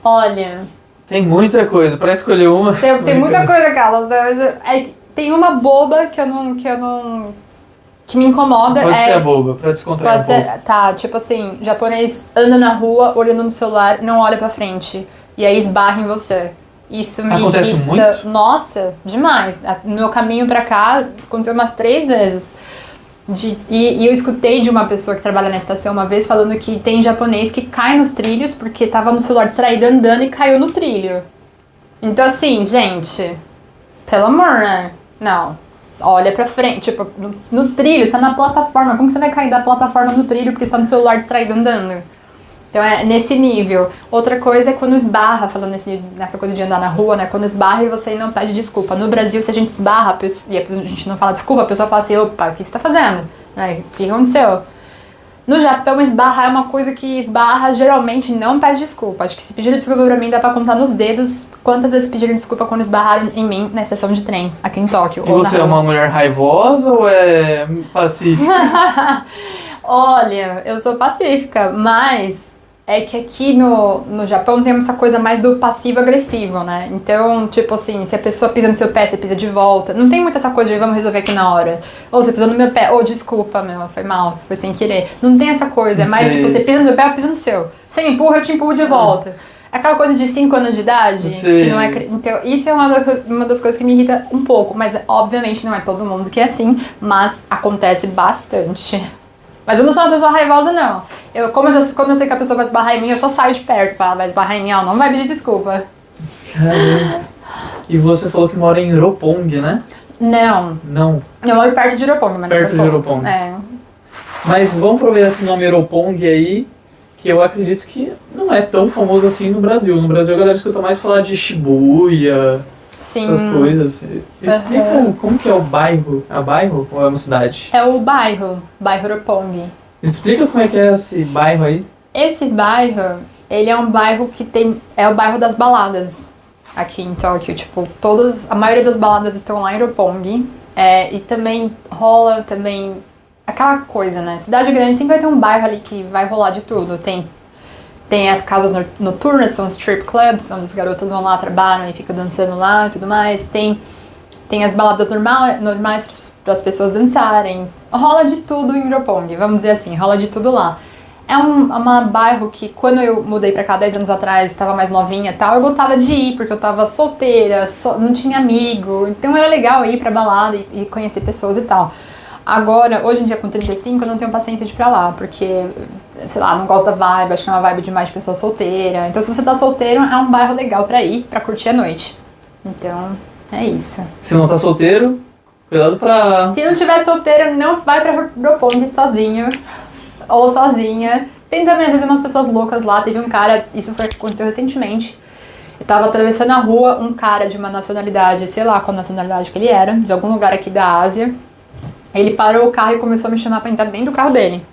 B: Olha...
A: Tem muita coisa, pra escolher uma.
B: Tem muita coisa, Carlos. Tem uma boba que me incomoda.
A: Pode ser boba, pra descontrair um pouco.
B: Tá, tipo assim, japonês anda na rua olhando no celular, não olha pra frente. E aí esbarra em você. Isso me
A: Acontece
B: irrita.
A: muito?
B: Nossa, demais. No meu caminho pra cá, aconteceu umas 3 vezes. E eu escutei de uma pessoa que trabalha na estação uma vez falando que tem japonês que cai nos trilhos porque tava no celular distraído andando e caiu no trilho. Então assim, gente, pelo amor, né? Não. Olha pra frente, tipo, no trilho, você tá na plataforma. Como você vai cair da plataforma no trilho porque você tá no celular distraído andando? Então é nesse nível. Outra coisa é quando esbarra, falando nessa coisa de andar na rua, né? Quando esbarra e você não pede desculpa. No Brasil, se a gente esbarra e a gente não fala desculpa, a pessoa fala assim, opa, o que você tá fazendo? O que aconteceu? No Japão, esbarrar é uma coisa que esbarra geralmente não pede desculpa. Acho que se pedir desculpa pra mim, dá pra contar nos dedos quantas vezes pediram desculpa quando esbarraram em mim na estação de trem, aqui em Tóquio.
A: E você é uma mulher raivosa ou é pacífica?
B: Olha, eu sou pacífica, mas é que aqui no Japão tem essa coisa mais do passivo-agressivo, né? Então, tipo assim, se a pessoa pisa no seu pé, você pisa de volta. Não tem muito essa coisa de vamos resolver aqui na hora. Ou você pisou no meu pé, ou desculpa, foi mal, foi sem querer. Não tem essa coisa, é mais tipo, você pisa no meu pé, eu piso no seu. Você me empurra, eu te empurro de volta. Aquela coisa de 5 anos de idade,
A: Sim.
B: que não é... Então, isso é uma das coisas que me irrita um pouco, mas obviamente não é todo mundo que é assim, mas acontece bastante. Mas eu não sou uma pessoa raivosa, não. Quando eu sei que a pessoa vai esbarrar em mim, eu só saio de perto. Ela vai esbarrar em mim, ela não vai pedir desculpa.
A: Caramba. E você falou que mora em Roppongi, né?
B: Não. Eu moro perto de Roppongi, mas
A: perto de Roppongi.
B: É.
A: Mas vamos aproveitar esse nome Roppongi aí, que eu acredito que não é tão famoso assim no Brasil. No Brasil a galera escuta mais falar de Shibuya,
B: Sim.
A: essas coisas. Explica como que é o bairro. É um bairro ou é uma cidade?
B: É o bairro Roppongi.
A: Explica como é que é esse bairro aí.
B: Esse bairro, ele é um bairro que é o bairro das baladas aqui em Tóquio. Tipo, a maioria das baladas estão lá em Roppongi. E também rola também aquela coisa, né? Cidade grande sempre vai ter um bairro ali que vai rolar de tudo. Tem as casas noturnas, são os strip clubs, onde as garotas vão lá, trabalham e ficam dançando lá e tudo mais. Tem as baladas normais para as pessoas dançarem. Rola de tudo em Roppongi, vamos dizer assim, rola de tudo lá. É um bairro que, quando eu mudei pra cá 10 anos atrás, estava mais novinha e tal, eu gostava de ir, porque eu tava solteira, não tinha amigo, então era legal ir pra balada e conhecer pessoas e tal. Agora, hoje em dia, com 35, eu não tenho paciência de ir pra lá, porque, sei lá, não gosto da vibe, acho que é uma vibe demais de pessoa solteira. Então, se você tá solteiro, é um bairro legal pra ir, pra curtir a noite. Então, é isso.
A: Se não tá solteiro, cuidado pra...
B: Se não tiver solteiro, não vai pra Roppongi sozinho ou sozinha. Tem também, às vezes, umas pessoas loucas lá. Teve um cara, isso aconteceu recentemente. Eu tava atravessando a rua, um cara de uma nacionalidade, sei lá qual nacionalidade que ele era, de algum lugar aqui da Ásia. Ele parou o carro e começou a me chamar pra entrar dentro do carro dele.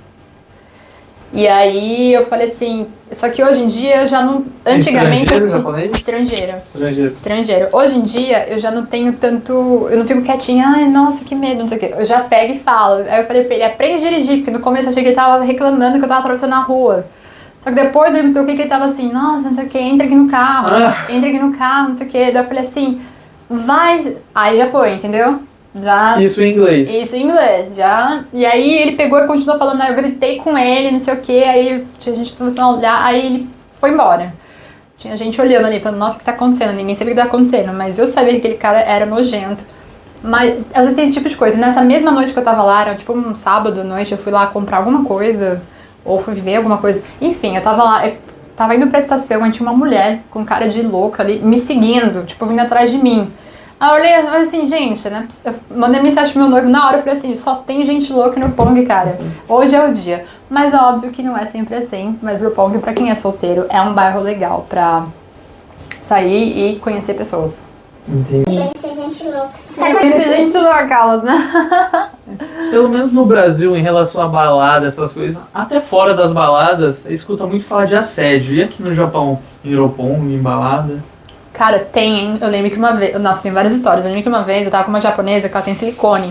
B: E aí eu falei assim, só que hoje em dia eu já não... Antigamente...
A: Estrangeiro, japonês?
B: Estrangeiro. Hoje em dia eu já não tenho tanto... Eu não fico quietinha, ai, nossa, que medo, não sei o quê. Eu já pego e falo. Aí eu falei pra ele, aprende a dirigir, porque no começo eu achei que ele tava reclamando que eu tava atravessando a rua. Só que depois eu me toquei que ele tava assim, nossa, não sei o quê, entra aqui no carro, não sei o quê. Daí eu falei assim, vai... Aí já foi, entendeu? Já...
A: Isso em inglês.
B: Isso em inglês, já. E aí ele pegou e continuou falando, aí eu gritei com ele, não sei o que, aí a gente começou a olhar, aí ele foi embora. Tinha gente olhando ali, falando, nossa, o que tá acontecendo? Ninguém sabia o que tá acontecendo, mas eu sabia que aquele cara era nojento. Mas às vezes tem esse tipo de coisa. Nessa mesma noite que eu tava lá, era tipo um sábado à noite, eu fui lá comprar alguma coisa, ou fui ver alguma coisa. Enfim, eu tava lá, eu tava indo pra estação, aí tinha uma mulher com cara de louca ali, me seguindo, tipo, vindo atrás de mim. Aí eu olhei e falei assim, gente, né? Eu mandei mensagem pro meu noivo na hora, eu falei assim, só tem gente louca no Roppongi, cara. Sim. Hoje é o dia. Mas é óbvio que não é sempre assim. Mas Roppongi, pra quem é solteiro, é um bairro legal pra sair e conhecer pessoas.
A: Entendi.
C: Conhecer gente louca.
B: Conhecer gente louca, elas, né?
A: Pelo menos no Brasil, em relação a balada, essas coisas, até fora das baladas, escuta muito falar de assédio. E aqui no Japão, em Roppongi, em balada?
B: Cara, tem, hein? Eu lembro que uma vez... Nossa, tem várias histórias. Eu lembro que uma vez eu tava com uma japonesa que ela tem silicone.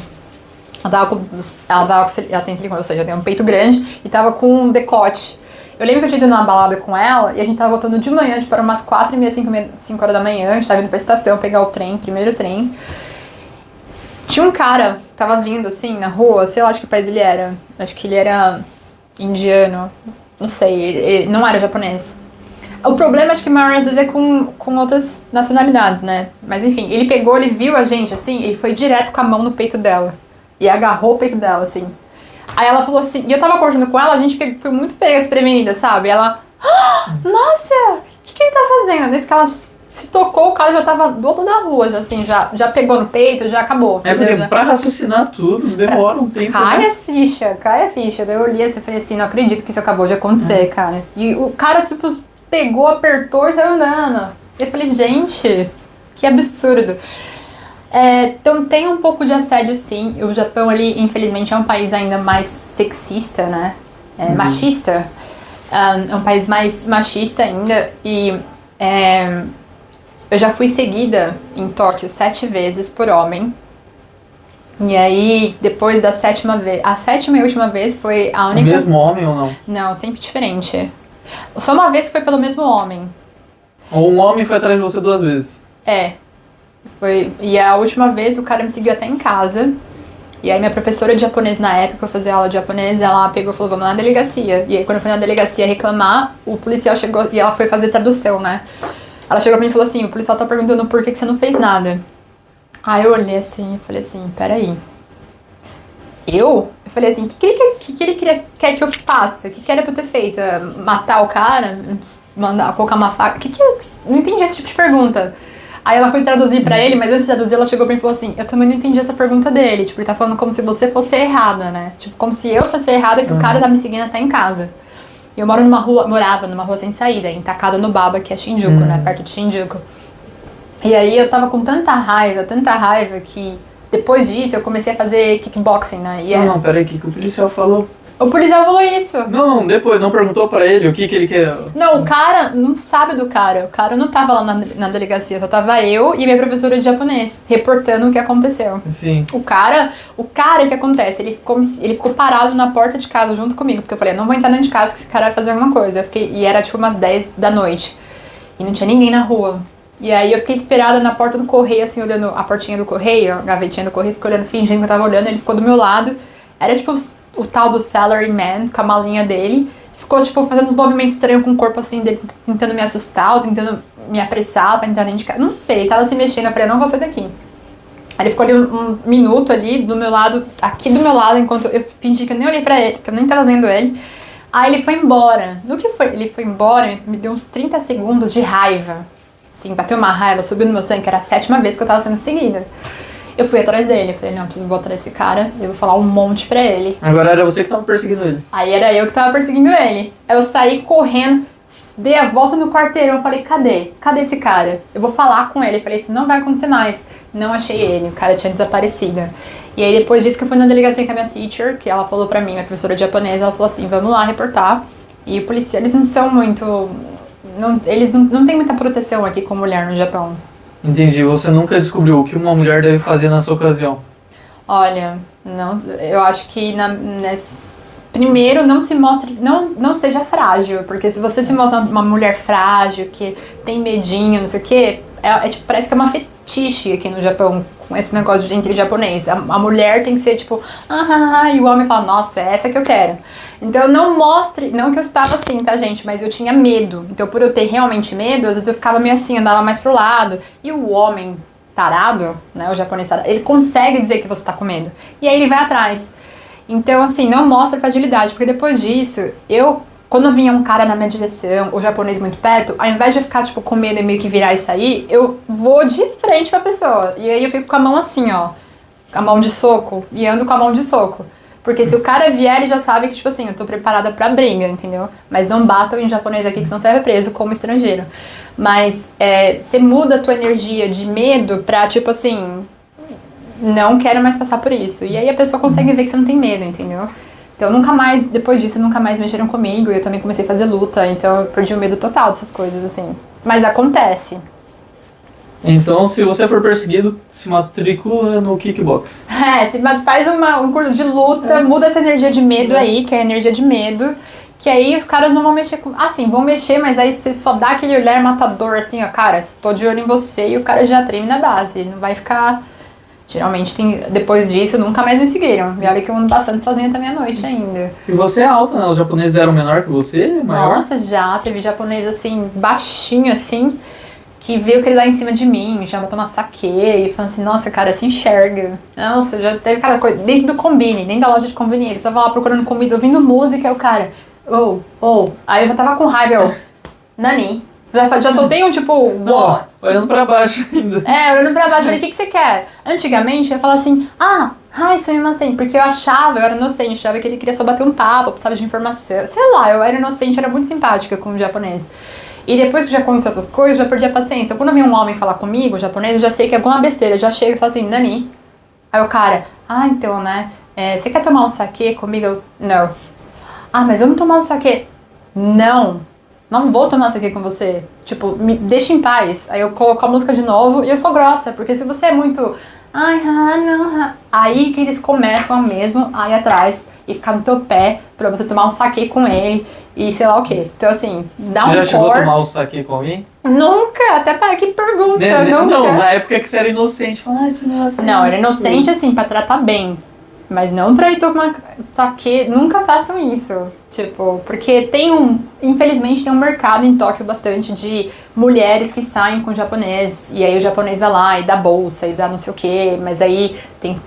B: Ela tem silicone, ou seja, tem um peito grande e tava com um decote. Eu lembro que eu tinha ido numa balada com ela e a gente tava voltando de manhã, tipo, era umas 4h30, 5 horas da manhã. A gente tava indo pra estação pegar o trem, primeiro trem. Tinha um cara que tava vindo, assim, na rua, sei lá de que país ele era. Acho que ele era indiano, não sei, ele não era japonês. O problema, acho que a maioria das vezes é com outras nacionalidades, né? Mas enfim, ele pegou, ele viu a gente, assim, ele foi direto com a mão no peito dela. E agarrou o peito dela, assim. Aí ela falou assim, e eu tava conversando com ela, a gente foi muito pega desprevenida, sabe? Ela, nossa, o que ele tá fazendo? Desde que ela se tocou, o cara já tava do outro da rua, já, assim, já pegou no peito, já acabou.
A: É porque pra raciocinar tudo, demora um tempo.
B: Cai a ficha. Daí eu olhei assim e falei assim, não acredito que isso acabou de acontecer, cara. E o cara, tipo, pegou, apertou e saiu andando. Eu falei, gente, que absurdo. Então tem um pouco de assédio, sim. O Japão ali, infelizmente, é um país ainda mais sexista, né? Machista. É um país mais machista ainda. E eu já fui seguida em Tóquio 7 vezes por homem. E aí, depois da 7ª vez... A 7ª e última vez foi a única...
A: O mesmo homem ou não?
B: Não, sempre diferente. Só uma vez que foi pelo mesmo homem.
A: Ou um homem foi atrás de você 2 vezes?
B: Foi. E a última vez o cara me seguiu até em casa. E aí minha professora de japonês na época, eu fazia aula de japonês, ela pegou e falou, vamos na delegacia. E aí quando eu fui na delegacia reclamar, o policial chegou e ela foi fazer tradução, né? Ela chegou pra mim e falou assim, o policial tá perguntando por que você não fez nada. Aí eu olhei assim e falei assim, peraí. Eu falei assim, o que ele quer que eu faça? O que era pra eu ter feito? Matar o cara? Colocar uma faca? Não entendi esse tipo de pergunta. Aí ela foi traduzir pra ele, mas antes de traduzir ela chegou pra mim e falou assim, eu também não entendi essa pergunta dele. Tipo, ele tá falando como se você fosse errada, né? Tipo, como se eu fosse errada que o cara tá me seguindo até em casa. E eu morava numa rua sem saída, em Takada no Baba, que é Shinjuku, né? Perto de Shinjuku. E aí eu tava com tanta raiva que... Depois disso, eu comecei a fazer kickboxing, né?
A: Não, peraí, o que o policial falou?
B: O policial falou isso.
A: Não, depois, não perguntou pra ele o que ele quer.
B: Não, o cara não sabe do cara. O cara não tava lá na delegacia, só tava eu e minha professora de japonês, reportando o que aconteceu.
A: Sim.
B: O cara, o que acontece? Ele ficou parado na porta de casa junto comigo, porque eu falei, não vou entrar dentro de casa que esse cara vai fazer alguma coisa. E era tipo umas 10 da noite. E não tinha ninguém na rua. E aí eu fiquei esperada na porta do correio, assim, olhando a portinha do correio, a gavetinha do correio, fiquei olhando, fingindo que eu tava olhando, ele ficou do meu lado. Era tipo o tal do salaryman, com a malinha dele. Ficou, tipo, fazendo uns movimentos estranhos com o corpo, assim, dele, tentando me assustar, ou tentando me apressar pra entrar dentro de casa. Não sei, ele tava se mexendo, eu falei, não vou sair daqui. Aí ele ficou ali um minuto ali, do meu lado, aqui do meu lado, enquanto eu fingi que eu nem olhei pra ele, que eu nem tava vendo ele. Aí ele foi embora. No que ele foi embora, me deu uns 30 segundos de raiva. Assim, bateu uma raiva, subiu no meu sangue, que era a 7ª vez que eu tava sendo seguida. Eu fui atrás dele, eu falei, não, eu preciso voltar desse cara, eu vou falar um monte pra ele.
A: Agora era você que tava perseguindo ele.
B: Aí era eu que tava perseguindo ele. Eu saí correndo, dei a volta no quarteirão, falei, cadê? Cadê esse cara? Eu vou falar com ele. Eu falei, isso não vai acontecer mais. Não achei ele, o cara tinha desaparecido. E aí depois disso que eu fui na delegacia com a minha teacher, que ela falou pra mim, minha professora de japonês, ela falou assim, vamos lá reportar. E o policial, eles não são muito... eles não têm muita proteção aqui com mulher no Japão.
A: Entendi, você nunca descobriu o que uma mulher deve fazer nessa ocasião.
B: Olha, não, eu acho que primeiro não se mostre, não seja frágil, porque se você se mostra uma mulher frágil, que tem medinho, não sei o quê, tipo, parece que é uma fetiche aqui no Japão, com esse negócio entre japonês. A mulher tem que ser tipo, e o homem fala, nossa, é essa que eu quero. Então não mostre, não que eu estava assim, tá gente, mas eu tinha medo. Então por eu ter realmente medo, às vezes eu ficava meio assim, andava mais pro lado. E o homem tarado, né, o japonês tarado, ele consegue dizer que você tá com medo. E aí ele vai atrás. Então assim, não mostra fragilidade, porque depois disso, quando vinha um cara na minha direção, o japonês muito perto, ao invés de eu ficar, tipo, com medo e meio que virar e sair, eu vou de frente pra pessoa. E aí eu fico com a mão assim, ó, a mão de soco, e ando com a mão de soco. Porque se o cara vier, ele já sabe que, tipo assim, eu tô preparada pra briga, entendeu? Mas não batam em japonês aqui, que senão você vai preso como estrangeiro. Mas você muda a tua energia de medo pra, tipo assim, não quero mais passar por isso. E aí a pessoa consegue ver que você não tem medo, entendeu? Então nunca mais, depois disso, nunca mais mexeram comigo. E eu também comecei a fazer luta, então eu perdi o medo total dessas coisas, assim. Mas acontece.
A: Então, se você for perseguido, se matricula no kickbox.
B: Se faz um curso de luta, muda essa energia de medo aí, que é a energia de medo. Que aí os caras não vão mexer com... Assim, vão mexer, mas aí você só dá aquele olhar matador, assim, ó, cara, tô de olho em você, e o cara já treme na base. Não vai ficar... Geralmente, depois disso, nunca mais me seguiram. E olha que eu ando bastante sozinha também à noite ainda.
A: E você é alta, né? Os japoneses eram menor que você? Maior?
B: Nossa, já. Teve japonês, assim, baixinho, assim, que veio querer dar em cima de mim, me chamou pra tomar sake, e falou assim, nossa, cara, se enxerga. Nossa, já teve cada coisa. Dentro do combine, dentro da loja de conveniência. Eu tava lá procurando comida, ouvindo música, e o cara, Aí eu já tava com raiva, Nani. Já soltei um tipo, uou.
A: Olhando pra baixo ainda.
B: Olhando pra baixo, falei, o que você quer? Antigamente eu ia falar assim, sumimasen, porque eu era inocente, achava que ele queria só bater um papo, precisava de informação. Sei lá, eu era inocente, era muito simpática com o japonês. E depois que já aconteceu essas coisas, eu já perdi a paciência. Quando vem um homem falar comigo, japonês, eu já sei que é alguma besteira, eu já chego e falo assim, Nani. Aí o cara, então, né, você quer tomar um sake comigo? Eu, não. Mas vamos tomar um sake. Não vou tomar sake com você. Tipo, me deixa em paz. Aí eu coloco a música de novo e eu sou grossa. Porque se você é muito... Aí que eles começam mesmo a ir atrás e ficar no teu pé pra você tomar um sake com ele e sei lá o que. Então assim, dá um corte.
A: Você já chegou a tomar um sake com alguém?
B: Nunca! Até para que pergunta, nunca.
A: Não, na época que você era inocente. Fala, isso não é assim.
B: Não, era inocente assim, pra tratar bem. Mas não pra ir tomar sake, nunca façam isso. Tipo, porque infelizmente tem um mercado em Tóquio bastante de mulheres que saem com japonês. E aí o japonês vai lá e dá bolsa e dá não sei o que. Mas aí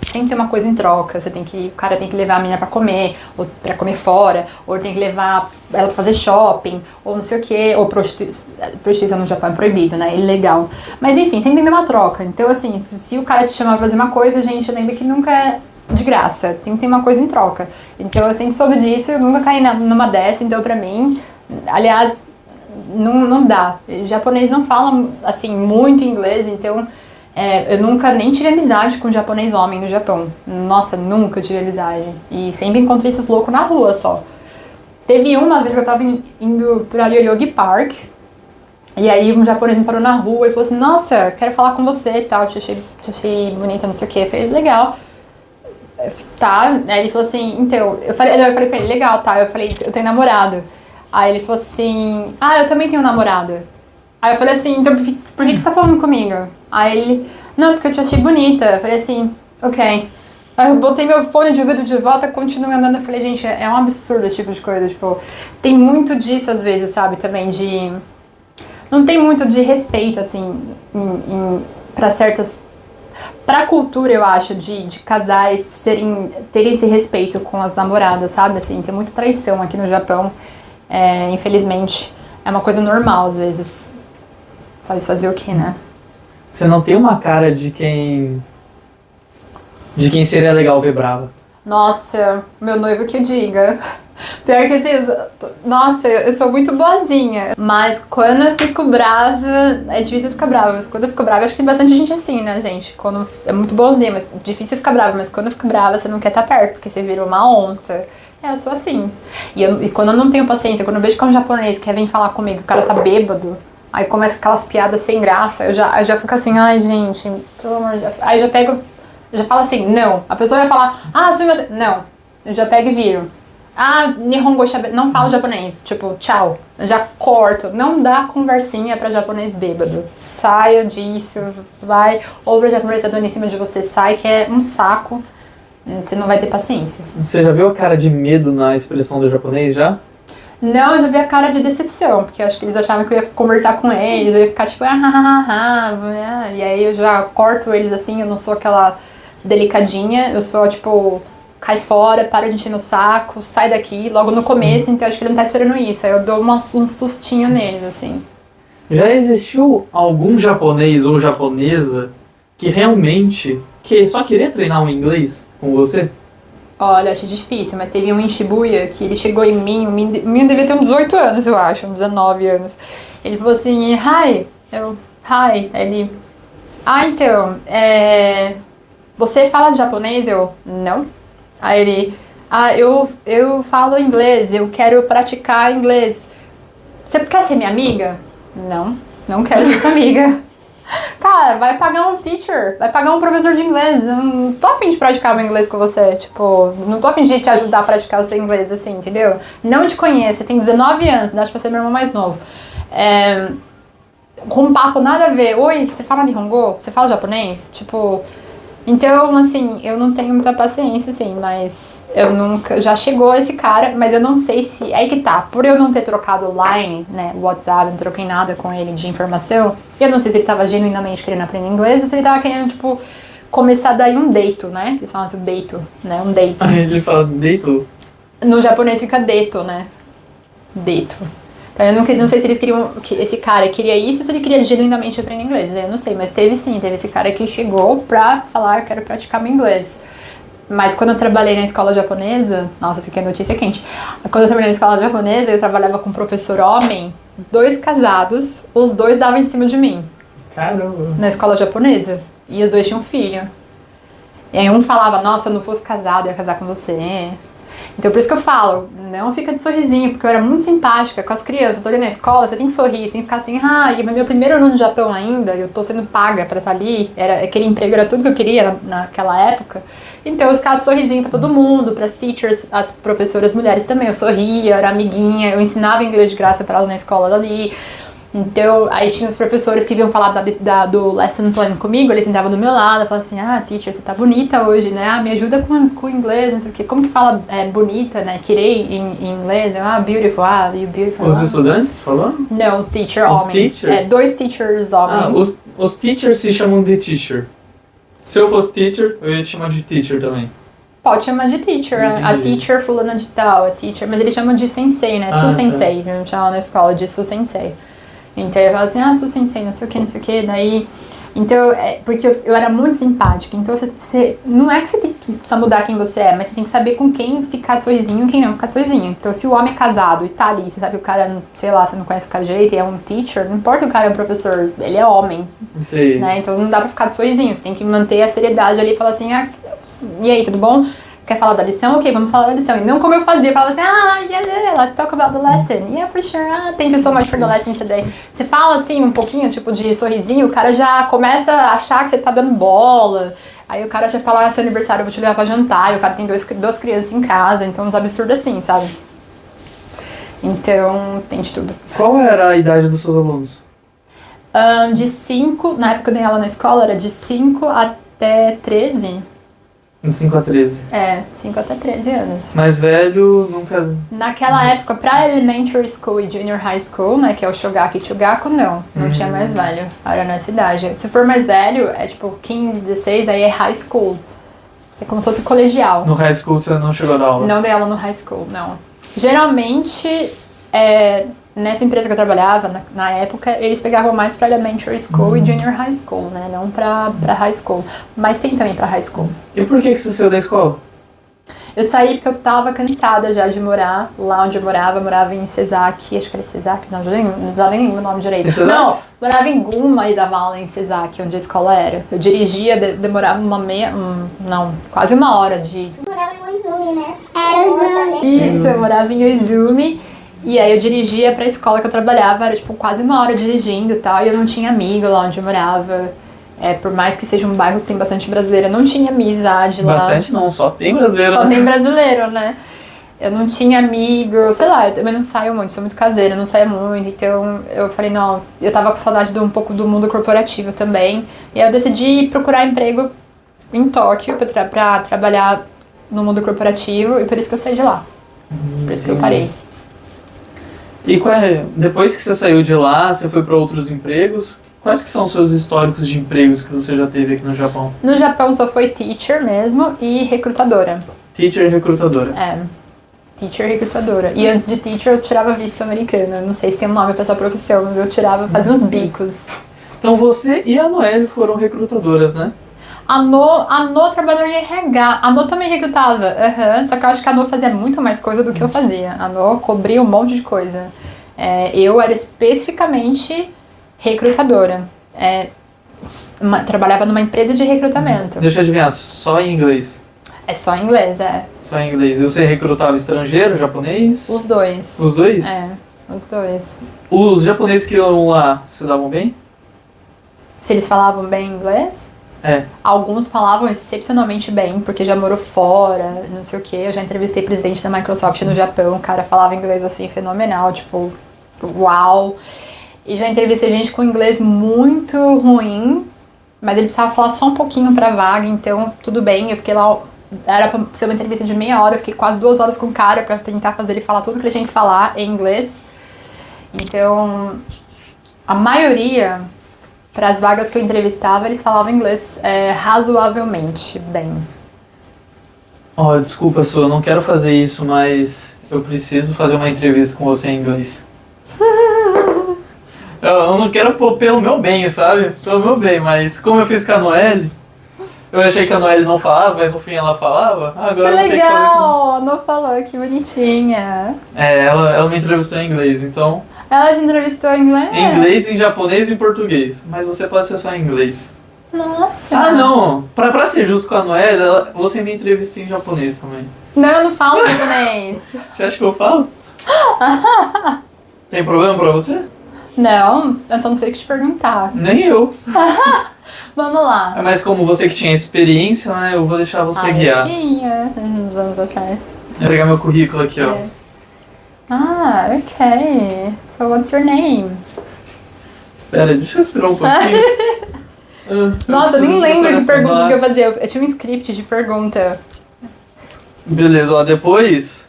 B: sempre tem uma coisa em troca. O cara tem que levar a menina pra comer, ou pra comer fora, ou tem que levar ela pra fazer shopping, ou não sei o que. Ou prostituição no Japão é proibido, né? É ilegal. Mas enfim, sempre tem uma troca. Então assim, se o cara te chama pra fazer uma coisa, gente, lembra que nunca é de graça, tem que ter uma coisa em troca. Então eu sempre soube disso, eu nunca caí numa dessa, então pra mim, aliás, não dá. O japonês não fala, assim, muito inglês, então eu nunca nem tive amizade com japonês homem no Japão. Nossa, nunca tive amizade. E sempre encontrei esses loucos na rua só. Teve uma vez que eu tava indo pra Yoyogi Park, e aí um japonês me parou na rua e falou assim, nossa, quero falar com você e tal, te achei bonita, não sei o que. Eu falei, legal. Tá, aí ele falou assim, então, eu falei pra ele, legal, tá, eu falei, eu tenho namorado. Aí ele falou assim, eu também tenho namorado. Aí eu falei assim, então por que você tá falando comigo? Aí ele, não, porque eu te achei bonita. Eu falei assim, ok. Aí eu botei meu fone de ouvido de volta, continuo andando. Eu falei, gente, é um absurdo esse tipo de coisa, tipo, tem muito disso às vezes, sabe, também de... Não tem muito de respeito, assim, pra certas... Pra cultura, eu acho, de casais terem esse respeito com as namoradas, sabe? Assim, tem muita traição aqui no Japão, infelizmente. É uma coisa normal, às vezes. Faz fazer o quê, né?
A: Você não tem uma cara de quem seria legal ver brava.
B: Nossa, meu noivo que eu diga. Pior que assim, nossa, eu sou muito boazinha. Mas quando eu fico brava, é difícil ficar brava. Mas quando eu fico brava, acho que tem bastante gente assim, né, gente? Quando é muito boazinha, mas difícil ficar brava. Mas quando eu fico brava, você não quer estar perto, porque você vira uma onça. Eu sou assim. E quando eu não tenho paciência, quando eu vejo que é um japonês que quer vir falar comigo, o cara tá bêbado, aí começa aquelas piadas sem graça, eu já fico assim, ai, gente, pelo amor de Deus. Aí eu já falo assim, não. A pessoa vai falar, você. Não. Eu já pego e viro. Nihongo, não falo japonês. Tipo, tchau. Eu já corto. Não dá conversinha pra japonês bêbado. Saia disso, vai. Ou pra japonês tá dando em cima de você, sai, que é um saco. Você não vai ter paciência.
A: Você já viu a cara de medo na expressão do japonês já?
B: Não, eu já vi a cara de decepção, porque eu acho que eles achavam que eu ia conversar com eles, eu ia ficar tipo, e aí eu já corto eles assim, eu não sou aquela delicadinha, eu sou tipo, cai fora, para de encher no saco, sai daqui, logo no começo, então acho que ele não tá esperando isso, aí eu dou um sustinho neles, assim.
A: Já existiu algum japonês ou japonesa que realmente só queria treinar o inglês com você?
B: Olha, acho difícil, mas teve um em Shibuya que ele chegou em mim, o menino devia ter uns 18 anos, eu acho, uns 19 anos. Ele falou assim, hi, hi, ele, então, você fala japonês? Eu, não. Aí ele, eu falo inglês, eu quero praticar inglês. Você quer ser minha amiga? Não quero ser sua amiga. Cara, vai pagar um teacher, vai pagar um professor de inglês. Eu não tô a fim de praticar meu inglês com você. Tipo, não tô a fim de te ajudar a praticar o seu inglês, assim, entendeu? Não te conheço, você tem 19 anos, acho que você é meu irmão mais novo. Com um papo nada a ver. Oi, você fala Nihongo? Você fala japonês? Tipo... Então, assim, eu não tenho muita paciência, assim, mas eu nunca... Já chegou esse cara, mas eu não sei se... Aí que tá, por eu não ter trocado line, né, WhatsApp, não troquei nada com ele de informação, eu não sei se ele tava genuinamente querendo aprender inglês ou se ele tava querendo, tipo, começar daí um deito, né? Eles falam assim, deito, né, um date.
A: Ele fala deito?
B: No japonês fica deito, né? Deito. Então, eu não sei se eles queriam, que esse cara queria isso ou se ele queria genuinamente aprender inglês. Eu não sei, mas teve esse cara que chegou pra falar, quero praticar meu inglês. Mas quando eu trabalhei na escola japonesa, nossa, essa aqui é notícia quente. Quando eu trabalhei na escola japonesa, eu trabalhava com um professor homem, 2 casados, os 2 davam em cima de mim.
A: Caramba.
B: Na escola japonesa. E os 2 tinham filho. E aí um falava, nossa, se eu não fosse casado, eu ia casar com você. Então por isso que eu falo, não fica de sorrisinho, porque eu era muito simpática com as crianças. Eu tô ali na escola, você tem que sorrir, você tem que ficar assim, e meu primeiro ano no Japão ainda, eu tô sendo paga pra estar ali, aquele emprego era tudo que eu queria naquela época. Então eu ficava de sorrisinho pra todo mundo, pras teachers, as professoras mulheres também, eu sorria, eu era amiguinha, eu ensinava inglês de graça pra elas na escola dali. Então, aí tinha os professores que vinham falar do lesson plan comigo, eles sentavam do meu lado, falavam assim, teacher, você tá bonita hoje, né? Me ajuda com o inglês, não sei o quê. Como que fala bonita, né? Kirei em inglês, beautiful, you beautiful.
A: Os estudantes falou?
B: Não, os teachers homens.
A: Teacher?
B: 2 teachers homens.
A: Os teachers se chamam de teacher. Se eu fosse teacher, eu ia te chamar de teacher também.
B: Pode chamar de teacher, a teacher fulana de tal, a teacher, mas eles chamam de sensei, né? Su-sensei, a gente chama na escola de su-sensei. Então eu falo assim, su-sensei, não sei o que, daí... Então, porque eu era muito simpática. Então, não é que você tem que precisa mudar quem você é, mas você tem que saber com quem ficar de sorrisinho e quem não ficar de sorrisinho. Então, se o homem é casado e tá ali, você sabe que o cara, sei lá, você não conhece o cara direito, e é um teacher, não importa que o cara é um professor, ele é homem.
A: Sei.
B: Né? Então, não dá pra ficar de sorrisinho. Você tem que manter a seriedade ali e falar assim, e aí, tudo bom? Quer falar da lição? Ok, vamos falar da lição. E não como eu fazia, eu falava assim, yeah, let's talk about the lesson. Yeah, for sure. Thank you so much for the lesson today. Você fala assim, um pouquinho, tipo, de sorrisinho, o cara já começa a achar que você tá dando bola. Aí o cara já fala, seu aniversário, eu vou te levar pra jantar. E o cara tem duas crianças em casa, então uns absurdos assim, sabe? Então, tem de tudo.
A: Qual era a idade dos seus alunos?
B: De 5, na época que eu dei aula na escola, era de 5 até 13.
A: De 5 a 13.
B: 5 até 13 anos.
A: Mais velho, nunca...
B: Naquela época, pra elementary school e junior high school, né, que é o Shogaki e Chugaku, não tinha mais velho. Era nessa idade. Se for mais velho, é tipo 15, 16, aí é high school. É como se fosse colegial.
A: No high school você não chegou a dar aula?
B: Não dei aula no high school, não. Geralmente, nessa empresa que eu trabalhava, na época, eles pegavam mais pra elementary school e junior high school, né? Não pra high school. Mas tem também pra high school.
A: E por que você saiu da escola?
B: Eu saí porque eu tava cansada já de morar lá onde eu morava em Sesaki, acho que era Sesaki, não, já nem lembro o nome direito. Não, morava em Gunma e dava aula em Sesaki, onde a escola era. Eu dirigia, demorava quase uma hora de...
C: Você morava em Oizumi, né? Era Oizumi.
B: Isso, eu morava em Oizumi. E aí eu dirigia pra escola que eu trabalhava, era tipo quase uma hora dirigindo e tal, e eu não tinha amigo lá onde eu morava. Por mais que seja um bairro que tem bastante brasileiro, eu não tinha amizade lá.
A: Bastante não, só tem brasileiro.
B: Só tem brasileiro, né? Eu não tinha amigo, sei lá, eu também não saio muito, sou muito caseira, não saio muito, então eu falei, não, eu tava com saudade de um pouco do mundo corporativo também. E aí eu decidi procurar emprego em Tóquio pra trabalhar no mundo corporativo, e por isso que eu saí de lá. Por isso que eu parei.
A: E depois que você saiu de lá, você foi para outros empregos? Quais que são os seus históricos de empregos que você já teve aqui no Japão?
B: No Japão só foi teacher mesmo e recrutadora.
A: Teacher e recrutadora.
B: Teacher e recrutadora. E antes de teacher eu tirava visto americano. Não sei se tem um nome pra essa profissão, mas eu fazia uns bicos.
A: Então você e a Noelle foram recrutadoras, né?
B: A No trabalhou em RH. A No também recrutava. Só que eu acho que a No fazia muito mais coisa do que eu fazia. A No cobria um monte de coisa. Eu era especificamente recrutadora. Trabalhava numa empresa de recrutamento.
A: Deixa eu adivinhar, só em inglês?
B: É só em inglês,
A: Só em inglês. E você recrutava estrangeiro, japonês?
B: Os dois.
A: Os dois?
B: Os dois.
A: Os japoneses que iam lá, se davam bem?
B: Se eles falavam bem inglês? Alguns falavam excepcionalmente bem, porque já morou fora, não sei o que. Eu já entrevistei presidente da Microsoft no Japão, o cara falava inglês assim, fenomenal, tipo, uau. E já entrevistei gente com inglês muito ruim, mas ele precisava falar só um pouquinho pra vaga, então tudo bem. Eu fiquei lá, era pra ser uma entrevista de meia hora, eu fiquei quase 2 horas com o cara pra tentar fazer ele falar tudo que ele tinha que falar em inglês. Então, a maioria, para as vagas que eu entrevistava, eles falavam inglês razoavelmente bem.
A: Desculpa, Su, eu não quero fazer isso, mas eu preciso fazer uma entrevista com você em inglês. Eu não quero pôr pelo meu bem, sabe? Pelo meu bem, mas como eu fiz com a Noelle, eu achei que a Noelle não falava, mas no fim ela falava. Agora
B: Que
A: eu vou ter que fazer
B: legal! Não falou, que bonitinha.
A: Ela me entrevistou em inglês, então...
B: Ela te entrevistou em inglês?
A: Em inglês, em japonês e em português. Mas você pode ser só em inglês.
B: Nossa!
A: Não! Pra ser justo com a Noelle, você me entrevista em japonês também.
B: Não, eu não falo japonês.
A: Você acha que eu falo? Tem problema pra você?
B: Não, eu só não sei o que te perguntar.
A: Nem eu.
B: Vamos lá.
A: Mas como você que tinha experiência, né, eu vou deixar você guiar.
B: Eu tinha, uns anos atrás.
A: Vou pegar meu currículo aqui, ó.
B: Ok. So what's your name?
A: Pera, deixa eu esperar um pouquinho.
B: Nossa, eu nem lembro de pergunta que eu fazia. Eu tinha um script de pergunta.
A: Beleza, depois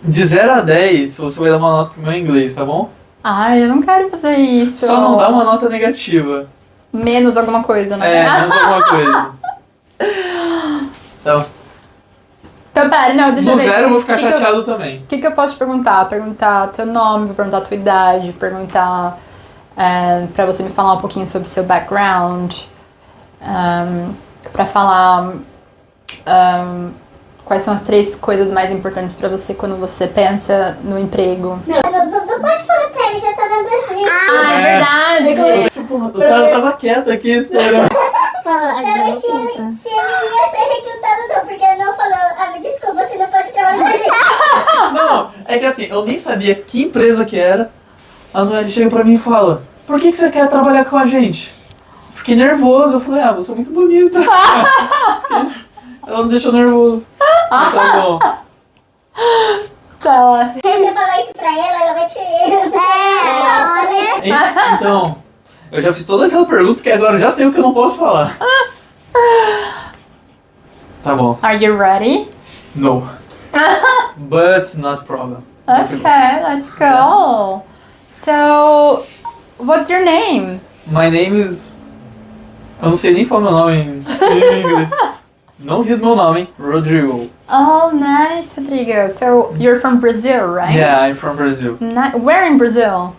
A: de 0 a 10, você vai dar uma nota pro meu inglês, tá bom?
B: Eu não quero fazer isso.
A: Só não dá uma nota negativa.
B: Menos alguma coisa, né?
A: Menos alguma coisa.
B: Então, pera, não, deixa eu
A: Do
B: ver.
A: 0 eu vou ficar chateado também.
B: O que eu posso te perguntar? Perguntar teu nome, perguntar tua idade, perguntar para você me falar um pouquinho sobre o seu background, para falar quais são as 3 coisas mais importantes para você quando você pensa no emprego.
C: Não pode falar pra ele, já tá dando assim.
B: Ah, é verdade!
A: Tipo, o cara tava quieto aqui esperando.
C: Pra ver se ele ia ser recrutado ou não, porque ele não falou, me desculpa, você não pode trabalhar já.
A: Não, é que assim, eu nem sabia que empresa que era. A Noelle chega pra mim e fala, por que você quer trabalhar com a gente? Fiquei nervoso, eu falei, você é muito bonita. Ela me deixou nervoso. Mas tá bom.
B: Tá.
C: Se você falar isso pra ela vai te... olha.
A: Então, eu já fiz toda aquela pergunta, porque agora eu já sei o que eu não posso falar. Tá bom.
B: Are you ready?
A: No. But not problem.
B: Okay, let's go. So, what's your name?
A: My name is... Eu não sei nem falar meu nome em inglês. Não ri do meu nome, Rodrigo.
B: Oh, nice, Rodrigo. So, you're from Brazil, right?
A: Yeah, I'm from Brazil.
B: Where in Brazil?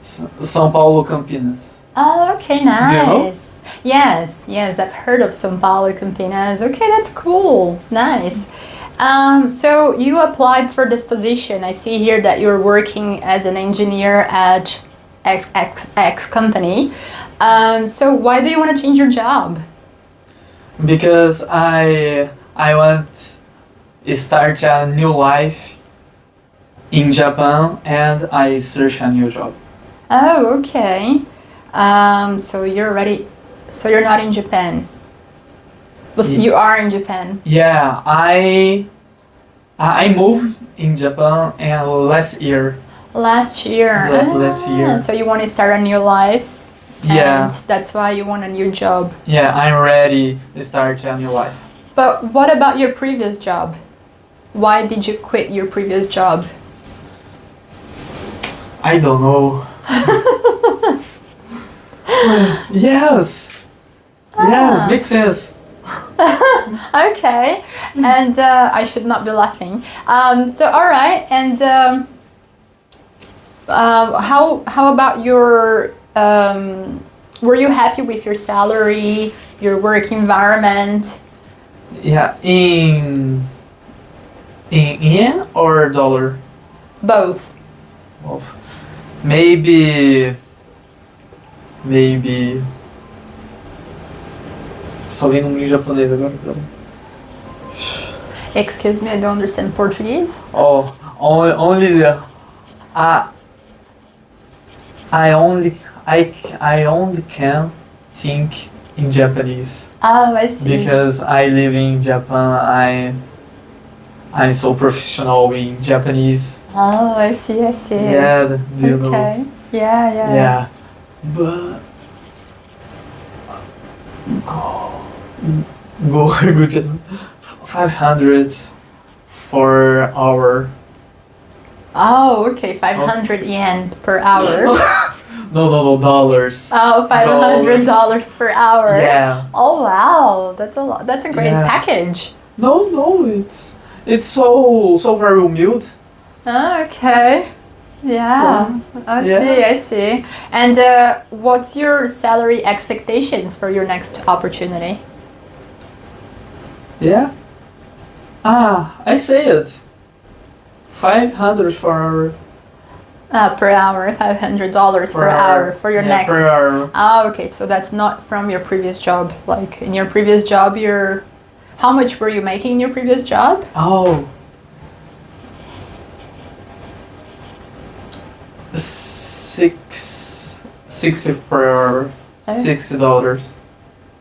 A: São Paulo, Campinas.
B: Oh, okay,
A: you know?
B: nice. Yes, I've heard of São Paulo, Campinas. Okay, that's cool. Nice. So you applied for this position. I see here that you're working as an engineer at X company. So why do you want to change your job?
A: Because I want to start a new life in Japan and I search a new job.
B: Oh, okay. So you're ready. So you're not in Japan. But
A: Yeah.
B: you are in Japan.
A: Yeah, I moved in Japan last year.
B: Last year.
A: Last year.
B: So you want to start a new life.
A: Yeah.
B: And that's why you want a new job.
A: Yeah, I'm ready to start a new life.
B: But what about your previous job? Why did you quit your previous job?
A: I don't know. Yes. Yes, makes sense.
B: Okay, and I should not be laughing. So all right, and how about your? Were you happy with your salary, your work environment?
A: Yeah, in yen or dollar?
B: Both.
A: Well, maybe. Só vem em japonês agora.
B: Excuse me, I don't understand Portuguese.
A: Oh, only the. I only can think in Japanese
B: Oh, I see.
A: because I live in Japan. I'm so professional in Japanese.
B: Oh, I see.
A: Yeah, do you know?
B: Okay. Yeah.
A: Yeah, but go 500 for hour.
B: Oh, okay. 500 yen per hour.
A: No, dollars.
B: Oh, $500 per hour.
A: Yeah.
B: Oh wow, that's a lot. That's a great
A: Yeah.
B: package.
A: No, it's so very mild.
B: Oh, okay. Yeah. I see. And what's your salary expectations for your next opportunity?
A: Yeah. I say it. 500 for hour.
B: Per hour, $500 per hour for your next.
A: Per hour.
B: Oh, okay. So that's not from your previous job. Like in your previous job, how much were you making in your previous job?
A: Oh. 60 per hour.
B: Okay.
A: $60.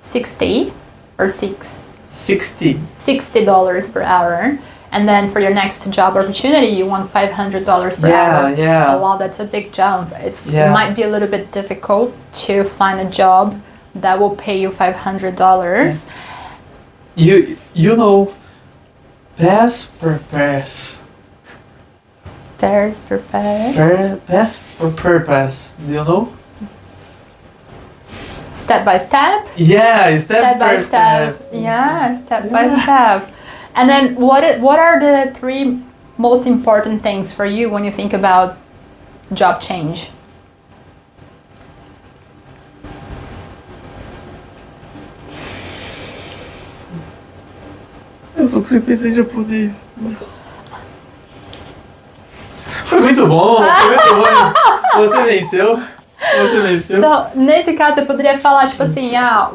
B: 60 or 6?
A: 60.
B: $60 per hour. And then for your next job opportunity, you want $500 per hour.
A: Yeah.
B: Oh wow, that's a big jump. It
A: Yeah.
B: might be a little bit difficult to find a job that will pay you $500.
A: You know, best purpose.
B: There's prepare.
A: Best purpose. Do you know?
B: Step by step.
A: Yeah,
B: Step by step. Yeah, step by step. And then what are the 3 most important things for you when you think about job change?
A: Eu só consigo pensar em japonês. Foi muito bom, foi muito bom. Você venceu. Você venceu.
B: Então, nesse caso, eu poderia falar, tipo assim,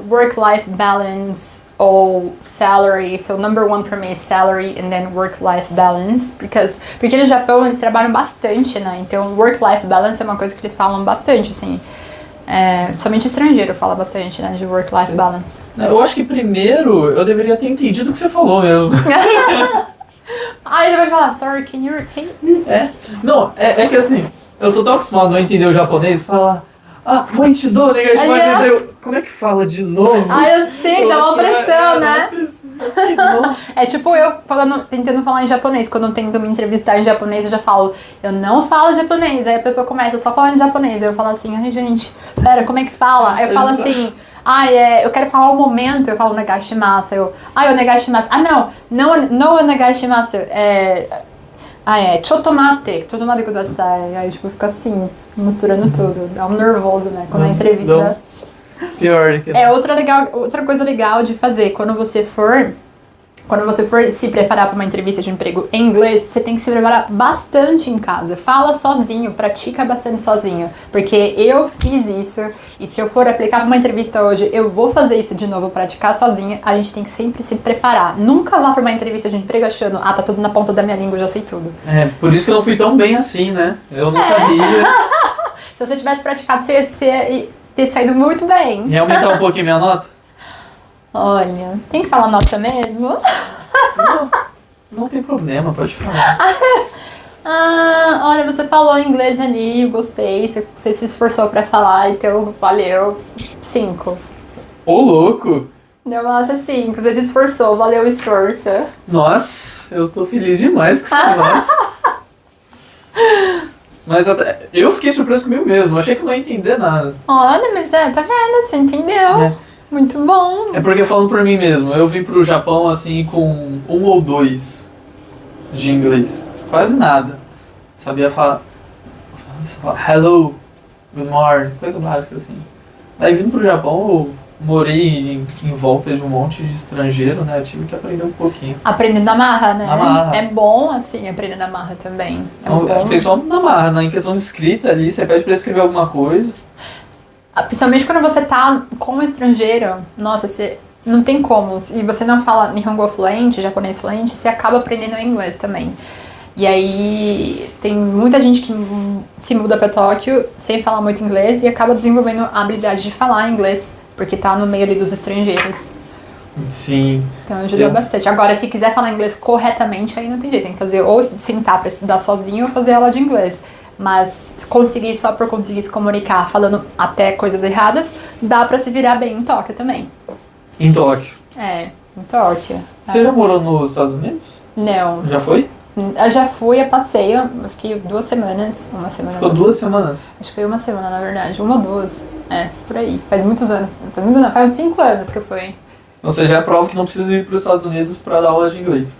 B: work-life balance ou salary. So, number one for me is salary and then work-life balance. Porque no Japão eles trabalham bastante, né? Então, work-life balance é uma coisa que eles falam bastante, assim. Somente estrangeiro fala bastante, né? De work-life balance.
A: Eu acho que primeiro eu deveria ter entendido o que você falou mesmo.
B: Aí ele vai falar, sorry, can you repeat?
A: Não, é que assim, eu tô tão acostumado a não entender o japonês, falar, moitido, negativamente, como é que fala de novo?
B: Eu sei, dá uma pressão, né?
A: Nossa.
B: É tipo eu tentando falar em japonês. Quando eu tento me entrevistar em japonês, eu já falo, eu não falo japonês. Aí a pessoa começa só falando em japonês. Aí eu falo assim, ai gente, pera, como é que fala? Aí eu falo assim, eu quero falar um momento, eu falo negashimasu. Eu negashimasu. Não negashimasu. Chotomate kudasai. Aí tipo, fica assim, misturando tudo. Dá um nervoso, né? Quando a entrevista.
A: Pior que
B: Outra coisa legal de fazer quando você for se preparar para uma entrevista de emprego em inglês, você tem que se preparar bastante em casa. Fala sozinho, pratica bastante sozinho, porque eu fiz isso e se eu for aplicar para uma entrevista hoje, eu vou fazer isso de novo, praticar sozinha. A gente tem que sempre se preparar. Nunca vá para uma entrevista de emprego achando, tá tudo na ponta da minha língua, eu já sei tudo.
A: Por isso que eu não fui tão bem assim, né? Eu não sabia.
B: Se você tivesse praticado, você ia ter saído muito bem.
A: E aumentar um pouquinho minha nota?
B: Olha, tem que falar nota mesmo?
A: Não tem problema, pode falar.
B: Olha, você falou inglês ali, gostei, você se esforçou pra falar, então valeu. 5.
A: Ô, louco!
B: Deu uma nota 5, você se esforçou, valeu o esforço.
A: Nossa, eu tô feliz demais com essa nota. Mas eu fiquei surpreso comigo mesmo, achei que eu não ia entender nada.
B: Olha, mas tá vendo, você entendeu. Muito bom.
A: É porque falando por mim mesmo, eu vim pro Japão assim com 1 ou 2 de inglês. Quase nada. Sabia falar hello, good morning, coisa básica assim. Daí vindo pro Japão, eu morei em volta de um monte de estrangeiro, né? Eu tive que aprender um pouquinho.
B: Aprendendo na marra, né?
A: Na marra.
B: É bom, assim, aprender na marra também.
A: Foi só na marra, né? Em questão de escrita ali, você pede pra escrever alguma coisa.
B: Principalmente quando você tá com um estrangeiro, nossa, você não tem como. E você não fala Nihongo fluente, japonês fluente, você acaba aprendendo inglês também. E aí tem muita gente que se muda pra Tóquio sem falar muito inglês e acaba desenvolvendo a habilidade de falar inglês, porque tá no meio ali dos estrangeiros.
A: Sim.
B: Então ajuda bastante. Agora, se quiser falar inglês corretamente, aí não tem jeito. Tem que fazer ou sentar pra estudar sozinho ou fazer aula de inglês. Mas conseguir só por conseguir se comunicar falando até coisas erradas, dá pra se virar bem em Tóquio também.
A: Em Tóquio.
B: Em Tóquio.
A: Você já morou nos Estados Unidos?
B: Não.
A: Já foi?
B: Eu já fui a passeio, eu fiquei 2 semanas, uma semana.
A: Ficou 2 semanas?
B: Acho que foi 1 semana, na verdade, 1 ou 2. Por aí. Faz muitos anos. Faz uns 5 anos que eu fui.
A: Ou seja, é prova que não precisa ir para os Estados Unidos para dar aula de inglês.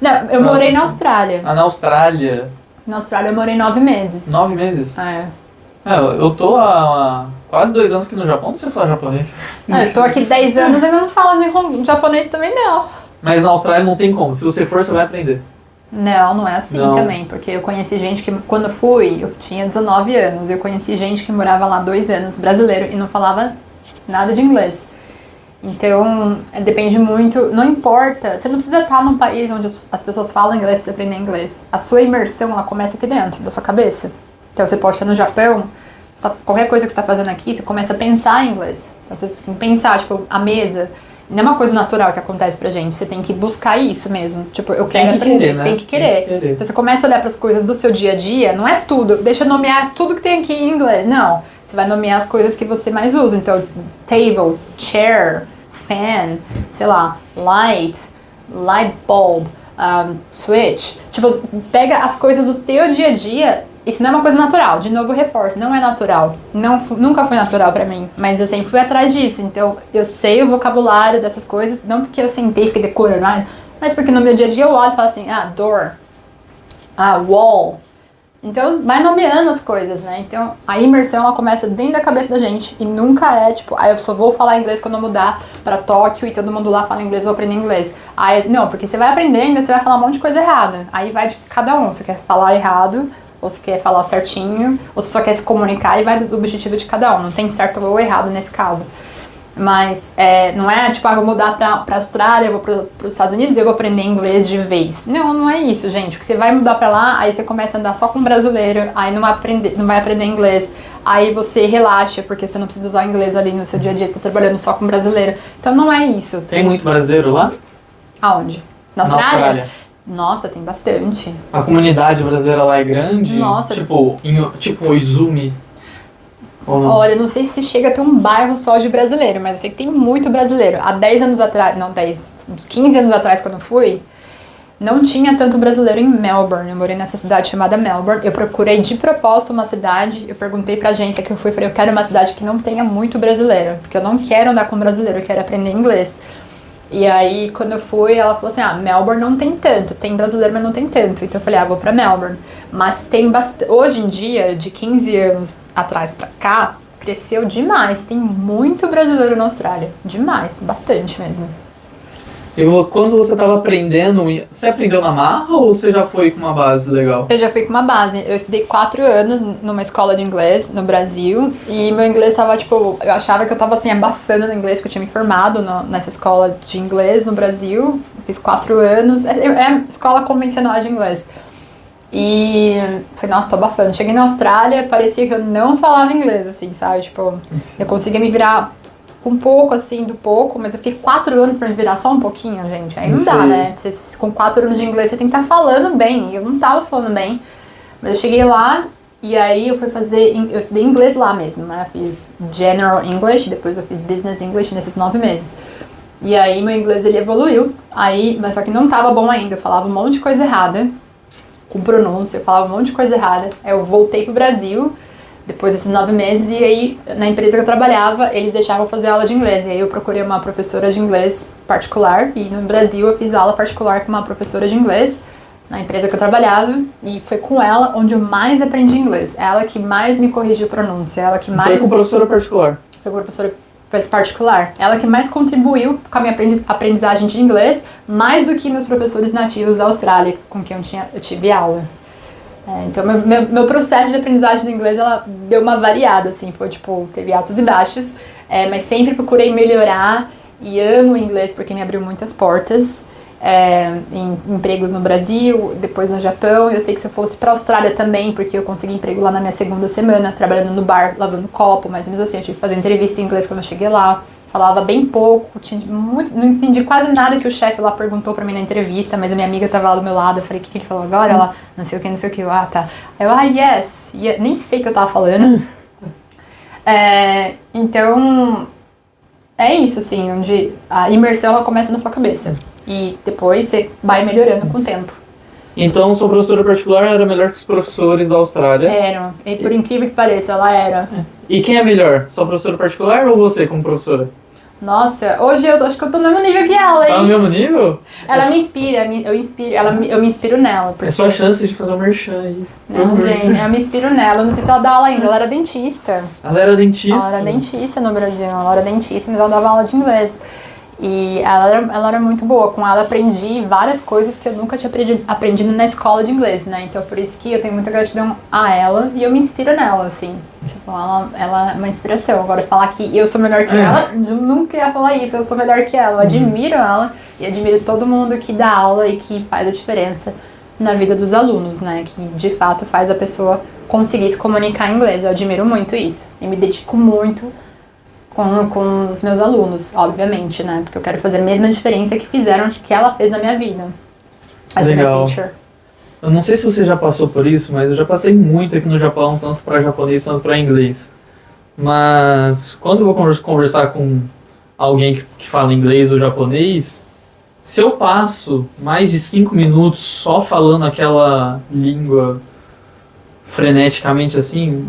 B: Não, eu morei na Austrália.
A: Na Austrália?
B: Na Austrália eu morei 9 meses.
A: 9 meses?
B: É.
A: Eu tô há quase 2 anos aqui no Japão, não sei falar japonês.
B: Eu tô aqui 10 anos e ainda não falo japonês também, não.
A: Mas na Austrália não tem como, se você for, você vai aprender.
B: Não é assim também, porque eu conheci gente que, quando fui, eu tinha 19 anos, eu conheci gente que morava lá 2 anos, brasileiro, e não falava nada de inglês. Então, depende muito, não importa, você não precisa estar num país onde as pessoas falam inglês pra você aprender inglês. A sua imersão, ela começa aqui dentro da sua cabeça. Então, você pode estar no Japão, qualquer coisa que você está fazendo aqui, você começa a pensar em inglês. Então, você tem que pensar, tipo, a mesa. Não é uma coisa natural que acontece pra gente, você tem que buscar isso mesmo. Tipo, eu quero aprender,
A: né?
B: tem que querer. Então você começa a olhar pras coisas do seu dia a dia, não é tudo, deixa eu nomear tudo que tem aqui em inglês, não. Você vai nomear as coisas que você mais usa, então table, chair, fan, sei lá, light bulb, switch. Tipo, pega as coisas do teu dia a dia. Isso não é uma coisa natural, de novo eu reforço, não é natural, nunca foi natural pra mim, mas eu sempre fui atrás disso, então eu sei o vocabulário dessas coisas, não porque eu sentei e fiquei decorando, mas porque no meu dia a dia eu olho e falo assim, door, wall, Então, vai nomeando as coisas, né? Então, a imersão, ela começa dentro da cabeça da gente e nunca é, tipo, eu só vou falar inglês quando eu mudar pra Tóquio e todo mundo lá fala inglês, eu vou aprender inglês. Aí, não, porque você vai aprendendo, você vai falar um monte de coisa errada. Aí vai de cada um, você quer falar errado, ou você quer falar certinho, ou você só quer se comunicar e vai do objetivo de cada um. Não tem certo ou errado nesse caso. Mas não é tipo, vou mudar pra Austrália, eu vou pros Estados Unidos e eu vou aprender inglês de vez. Não, não é isso, gente. Porque você vai mudar pra lá, aí você começa a andar só com brasileiro, aí não vai aprender inglês. Aí você relaxa, porque você não precisa usar inglês ali no seu dia a dia, você tá trabalhando só com brasileiro. Então não é isso.
A: Tem muito brasileiro lá?
B: Aonde? Na Austrália? Nossa, tem bastante.
A: A comunidade brasileira lá é grande?
B: Nossa.
A: Tipo Izumi?
B: Olha, não sei se chega a ter um bairro só de brasileiro, mas eu sei que tem muito brasileiro. Há 10 anos atrás, uns 15 anos atrás quando eu fui, não tinha tanto brasileiro em Melbourne. Eu morei nessa cidade chamada Melbourne. Eu procurei de propósito uma cidade, eu perguntei pra agência que eu fui, falei, eu quero uma cidade que não tenha muito brasileiro, porque eu não quero andar com brasileiro, eu quero aprender inglês. E aí, quando eu fui, ela falou assim, Melbourne não tem tanto, tem brasileiro, mas não tem tanto. Então eu falei, vou pra Melbourne. Mas tem bastante, hoje em dia, de 15 anos atrás pra cá, cresceu demais. Tem muito brasileiro na Austrália. Demais, bastante mesmo.
A: E quando você estava aprendendo, você aprendeu na marra ou você já foi com uma base legal?
B: Eu já fui com uma base. Eu estudei 4 anos numa escola de inglês no Brasil e meu inglês tava, tipo, eu achava que eu tava assim, abafando no inglês, porque eu tinha me formado nessa escola de inglês no Brasil. Fiz 4 anos. É escola convencional de inglês. E falei, nossa, tô abafando. Cheguei na Austrália, parecia que eu não falava inglês, assim, sabe? Tipo, eu conseguia me virar um pouco, assim, do pouco, mas eu fiquei 4 anos pra me virar só um pouquinho, gente. Aí não dá, né? Com 4 anos de inglês, você tem que estar falando bem. E eu não tava falando bem. Mas eu cheguei lá, e aí eu fui eu estudei inglês lá mesmo, né? Eu fiz General English, depois eu fiz Business English nesses 9 meses. E aí meu inglês, ele evoluiu. Mas só que não tava bom ainda. Eu falava um monte de coisa errada, com pronúncia, eu falava um monte de coisa errada. Aí eu voltei pro Brasil, depois desses 9 meses, e aí na empresa que eu trabalhava, eles deixavam eu fazer aula de inglês. E aí eu procurei uma professora de inglês particular, e no Brasil eu fiz aula particular com uma professora de inglês, na empresa que eu trabalhava, e foi com ela onde eu mais aprendi inglês. Ela que mais me corrigiu pronúncia, ela que mais...
A: Foi com professora particular?
B: Foi com professora particular. Ela que mais contribuiu com a minha aprendizagem de inglês, mais do que meus professores nativos da Austrália, com quem eu tive aula. Então, meu processo de aprendizagem do inglês, ela deu uma variada, assim, foi tipo, teve altos e baixos, mas sempre procurei melhorar e amo o inglês porque me abriu muitas portas, em empregos no Brasil, depois no Japão. Eu sei que se eu fosse pra Austrália também, porque eu consegui emprego lá na minha segunda semana, trabalhando no bar, lavando copo, mais ou menos assim, eu tive que fazer entrevista em inglês quando eu cheguei lá. Falava bem pouco, não entendi quase nada que o chefe lá perguntou pra mim na entrevista, mas a minha amiga tava lá do meu lado, eu falei, o que ele falou agora? Ela, não sei o que, não sei o que, tá. Aí eu, yes, nem sei o que eu tava falando. Então, é isso, assim, onde a imersão, ela começa na sua cabeça, e depois você vai melhorando com o tempo.
A: Então, sua professora particular era melhor que os professores da Austrália?
B: Era, e por incrível que pareça, ela era.
A: E quem é melhor? Sua professora particular ou você como professora?
B: Nossa, hoje eu acho que eu tô no mesmo nível que ela, hein?
A: Tá no mesmo nível?
B: Ela me inspira, eu me inspiro nela. Porque...
A: É sua chance de fazer um merchan aí.
B: Não, gente, eu me inspiro nela. Eu não sei se ela dá aula ainda, ela era dentista.
A: Ela era dentista?
B: Ela era dentista no Brasil, ela era dentista, mas ela dava aula de inglês. E ela era muito boa. Com ela aprendi várias coisas que eu nunca tinha aprendido na escola de inglês, né? Então por isso que eu tenho muita gratidão a ela e eu me inspiro nela, assim. Então ela é uma inspiração. Agora falar que eu sou melhor que ela, eu nunca ia falar isso, eu sou melhor que ela. Eu admiro ela e admiro todo mundo que dá aula e que faz a diferença na vida dos alunos, né? Que de fato faz a pessoa conseguir se comunicar em inglês. Eu admiro muito isso e me dedico muito com os meus alunos, obviamente, né? Porque eu quero fazer a mesma diferença que ela fez na minha vida. As minha teacher.
A: Eu não sei se você já passou por isso, mas eu já passei muito aqui no Japão, tanto para japonês quanto para inglês. Mas quando eu vou conversar com alguém que fala inglês ou japonês, se eu passo mais de 5 minutos só falando aquela língua freneticamente assim,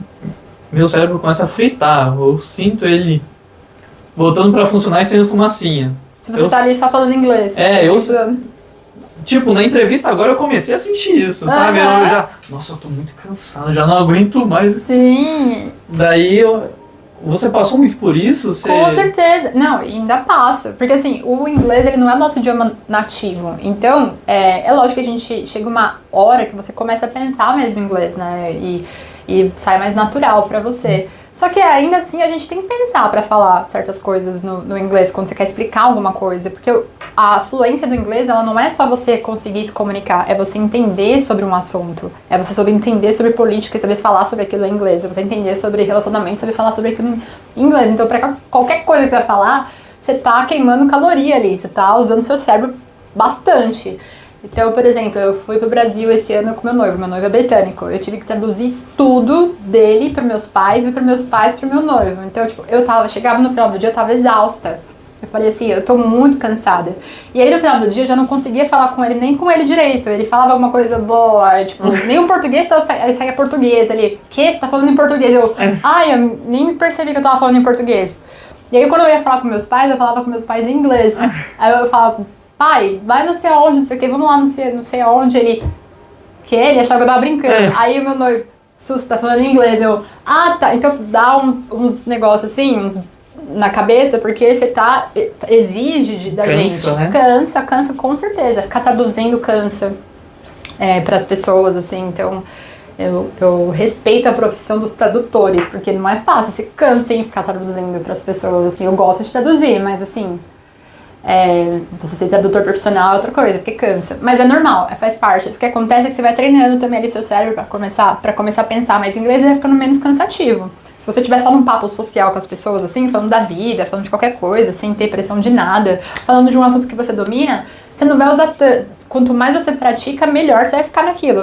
A: meu cérebro começa a fritar. Eu sinto ele voltando pra funcionar e saindo fumacinha.
B: Se você tá ali só falando inglês.
A: Tipo, na entrevista agora eu comecei a sentir isso, sabe?
B: Aham.
A: Eu já, nossa, eu tô muito cansado, já não aguento mais.
B: Sim,
A: Daí, você passou muito por isso? Você...
B: com certeza. Não, e ainda passo. Porque assim, o inglês ele não é nosso idioma nativo. Então, é lógico que a gente chega uma hora que você começa a pensar mesmo em inglês, né? E sai mais natural pra você. Só que ainda assim a gente tem que pensar pra falar certas coisas no inglês quando você quer explicar alguma coisa. Porque a fluência do inglês, ela não é só você conseguir se comunicar, é você entender sobre um assunto. É você saber entender sobre política e saber falar sobre aquilo em inglês. É você entender sobre relacionamento e saber falar sobre aquilo em inglês. Então, pra qualquer coisa que você vai falar, você tá queimando caloria ali. Você tá usando seu cérebro bastante. Então, por exemplo, eu fui pro Brasil esse ano com meu noivo é britânico. Eu tive que traduzir tudo dele para meus pais e para meus pais pro meu noivo. Então, tipo, chegava no final do dia, eu tava exausta. Eu falei assim, eu tô muito cansada. E aí no final do dia eu já não conseguia falar com ele, nem com ele direito. Ele falava alguma coisa boa, tipo, nem um português, aí saía português ali. Que? Você tá falando em português? Eu nem percebi que eu tava falando em português. E aí quando eu ia falar com meus pais, eu falava com meus pais em inglês. Aí eu falava, pai, vai não sei aonde, não sei o que, vamos lá, não sei aonde. Ele achava que eu tava brincando. Aí o meu noivo, Susto, tá falando em inglês. Eu, tá, então dá uns negócios assim, uns na cabeça, porque você exige da gente.
A: Né?
B: Cansa com certeza. Ficar traduzindo cansa pras pessoas, assim, então eu respeito a profissão dos tradutores, porque não é fácil, você cansa em ficar traduzindo pras pessoas, assim, eu gosto de traduzir, mas assim, você ser tradutor profissional é outra coisa, porque cansa. Mas é normal, faz parte. O que acontece é que você vai treinando também ali seu cérebro pra começar a pensar mais em inglês e vai ficando menos cansativo. Se você estiver só num papo social com as pessoas, assim, falando da vida, falando de qualquer coisa, sem ter pressão de nada, falando de um assunto que você domina, você não vai usar tanto. Quanto mais você pratica, melhor você vai ficar naquilo.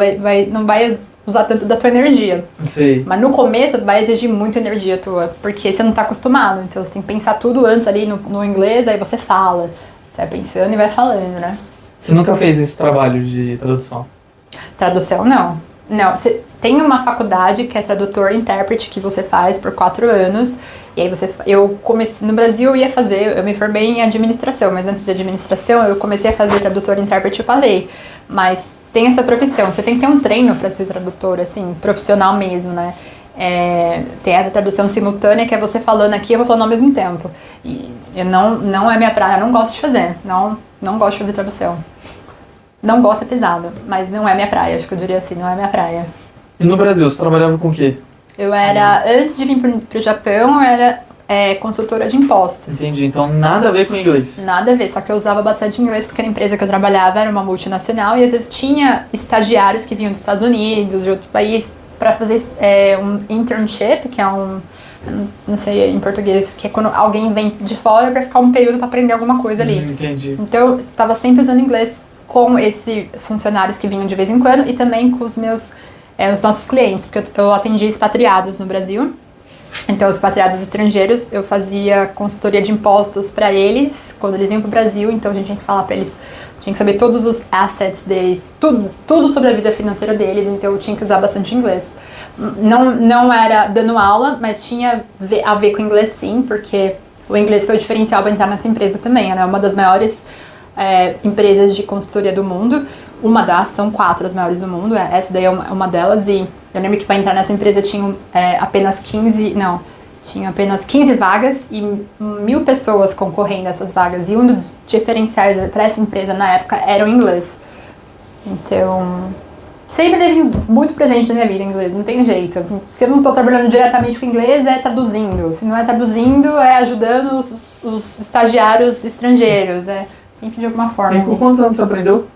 B: Não vai usar tanto da tua energia.
A: Sei.
B: Mas no começo vai exigir muita energia tua, porque você não tá acostumado. Então você tem que pensar tudo antes ali no inglês, aí você fala. Você vai pensando e vai falando, né?
A: Você nunca fez esse trabalho de tradução?
B: Tradução, não. Não, você tem uma faculdade que é tradutor e intérprete que você faz por 4 anos. E aí eu comecei, no Brasil eu me formei em administração, mas antes de administração eu comecei a fazer tradutor e intérprete e parei. Mas tem essa profissão, você tem que ter um treino para ser tradutor, assim, profissional mesmo, né? Tem a tradução simultânea, que é você falando aqui e eu vou falando ao mesmo tempo. E não é minha praia, eu não gosto de fazer. Não gosto de fazer tradução. Não gosto, é pesado, mas não é minha praia, acho que eu diria assim, não é minha praia.
A: E no Brasil, você trabalhava com o quê?
B: Antes de vir pro Japão, eu era consultora de impostos.
A: Entendi, então nada a ver com inglês.
B: Nada a ver, só que eu usava bastante inglês porque a empresa que eu trabalhava era uma multinacional e às vezes tinha estagiários que vinham dos Estados Unidos, de outros países, para fazer um internship, que é não sei em português, que é quando alguém vem de fora para ficar um período para aprender alguma coisa ali.
A: Entendi.
B: Então eu estava sempre usando inglês com esses funcionários que vinham de vez em quando e também com os nossos clientes, porque eu atendia expatriados no Brasil. Então, os expatriados estrangeiros, eu fazia consultoria de impostos para eles quando eles vinham pro Brasil. Então, a gente tinha que falar para eles, tinha que saber todos os assets deles, tudo sobre a vida financeira deles. Então, eu tinha que usar bastante inglês. Não era dando aula, mas tinha a ver com inglês sim, porque o inglês foi o diferencial para entrar nessa empresa também. Ela é uma das maiores empresas de consultoria do mundo. São 4 as maiores do mundo, essa daí é uma delas, e eu lembro que para entrar nessa empresa tinha apenas 15 vagas e 1.000 pessoas concorrendo a essas vagas, e um dos diferenciais para essa empresa na época era o inglês. Então, sempre teve muito presente na minha vida inglês, não tem jeito. Se eu não estou trabalhando diretamente com inglês, é traduzindo. Se não é traduzindo, é ajudando os estagiários estrangeiros, sempre de alguma forma.
A: E com quantos anos você aprendeu?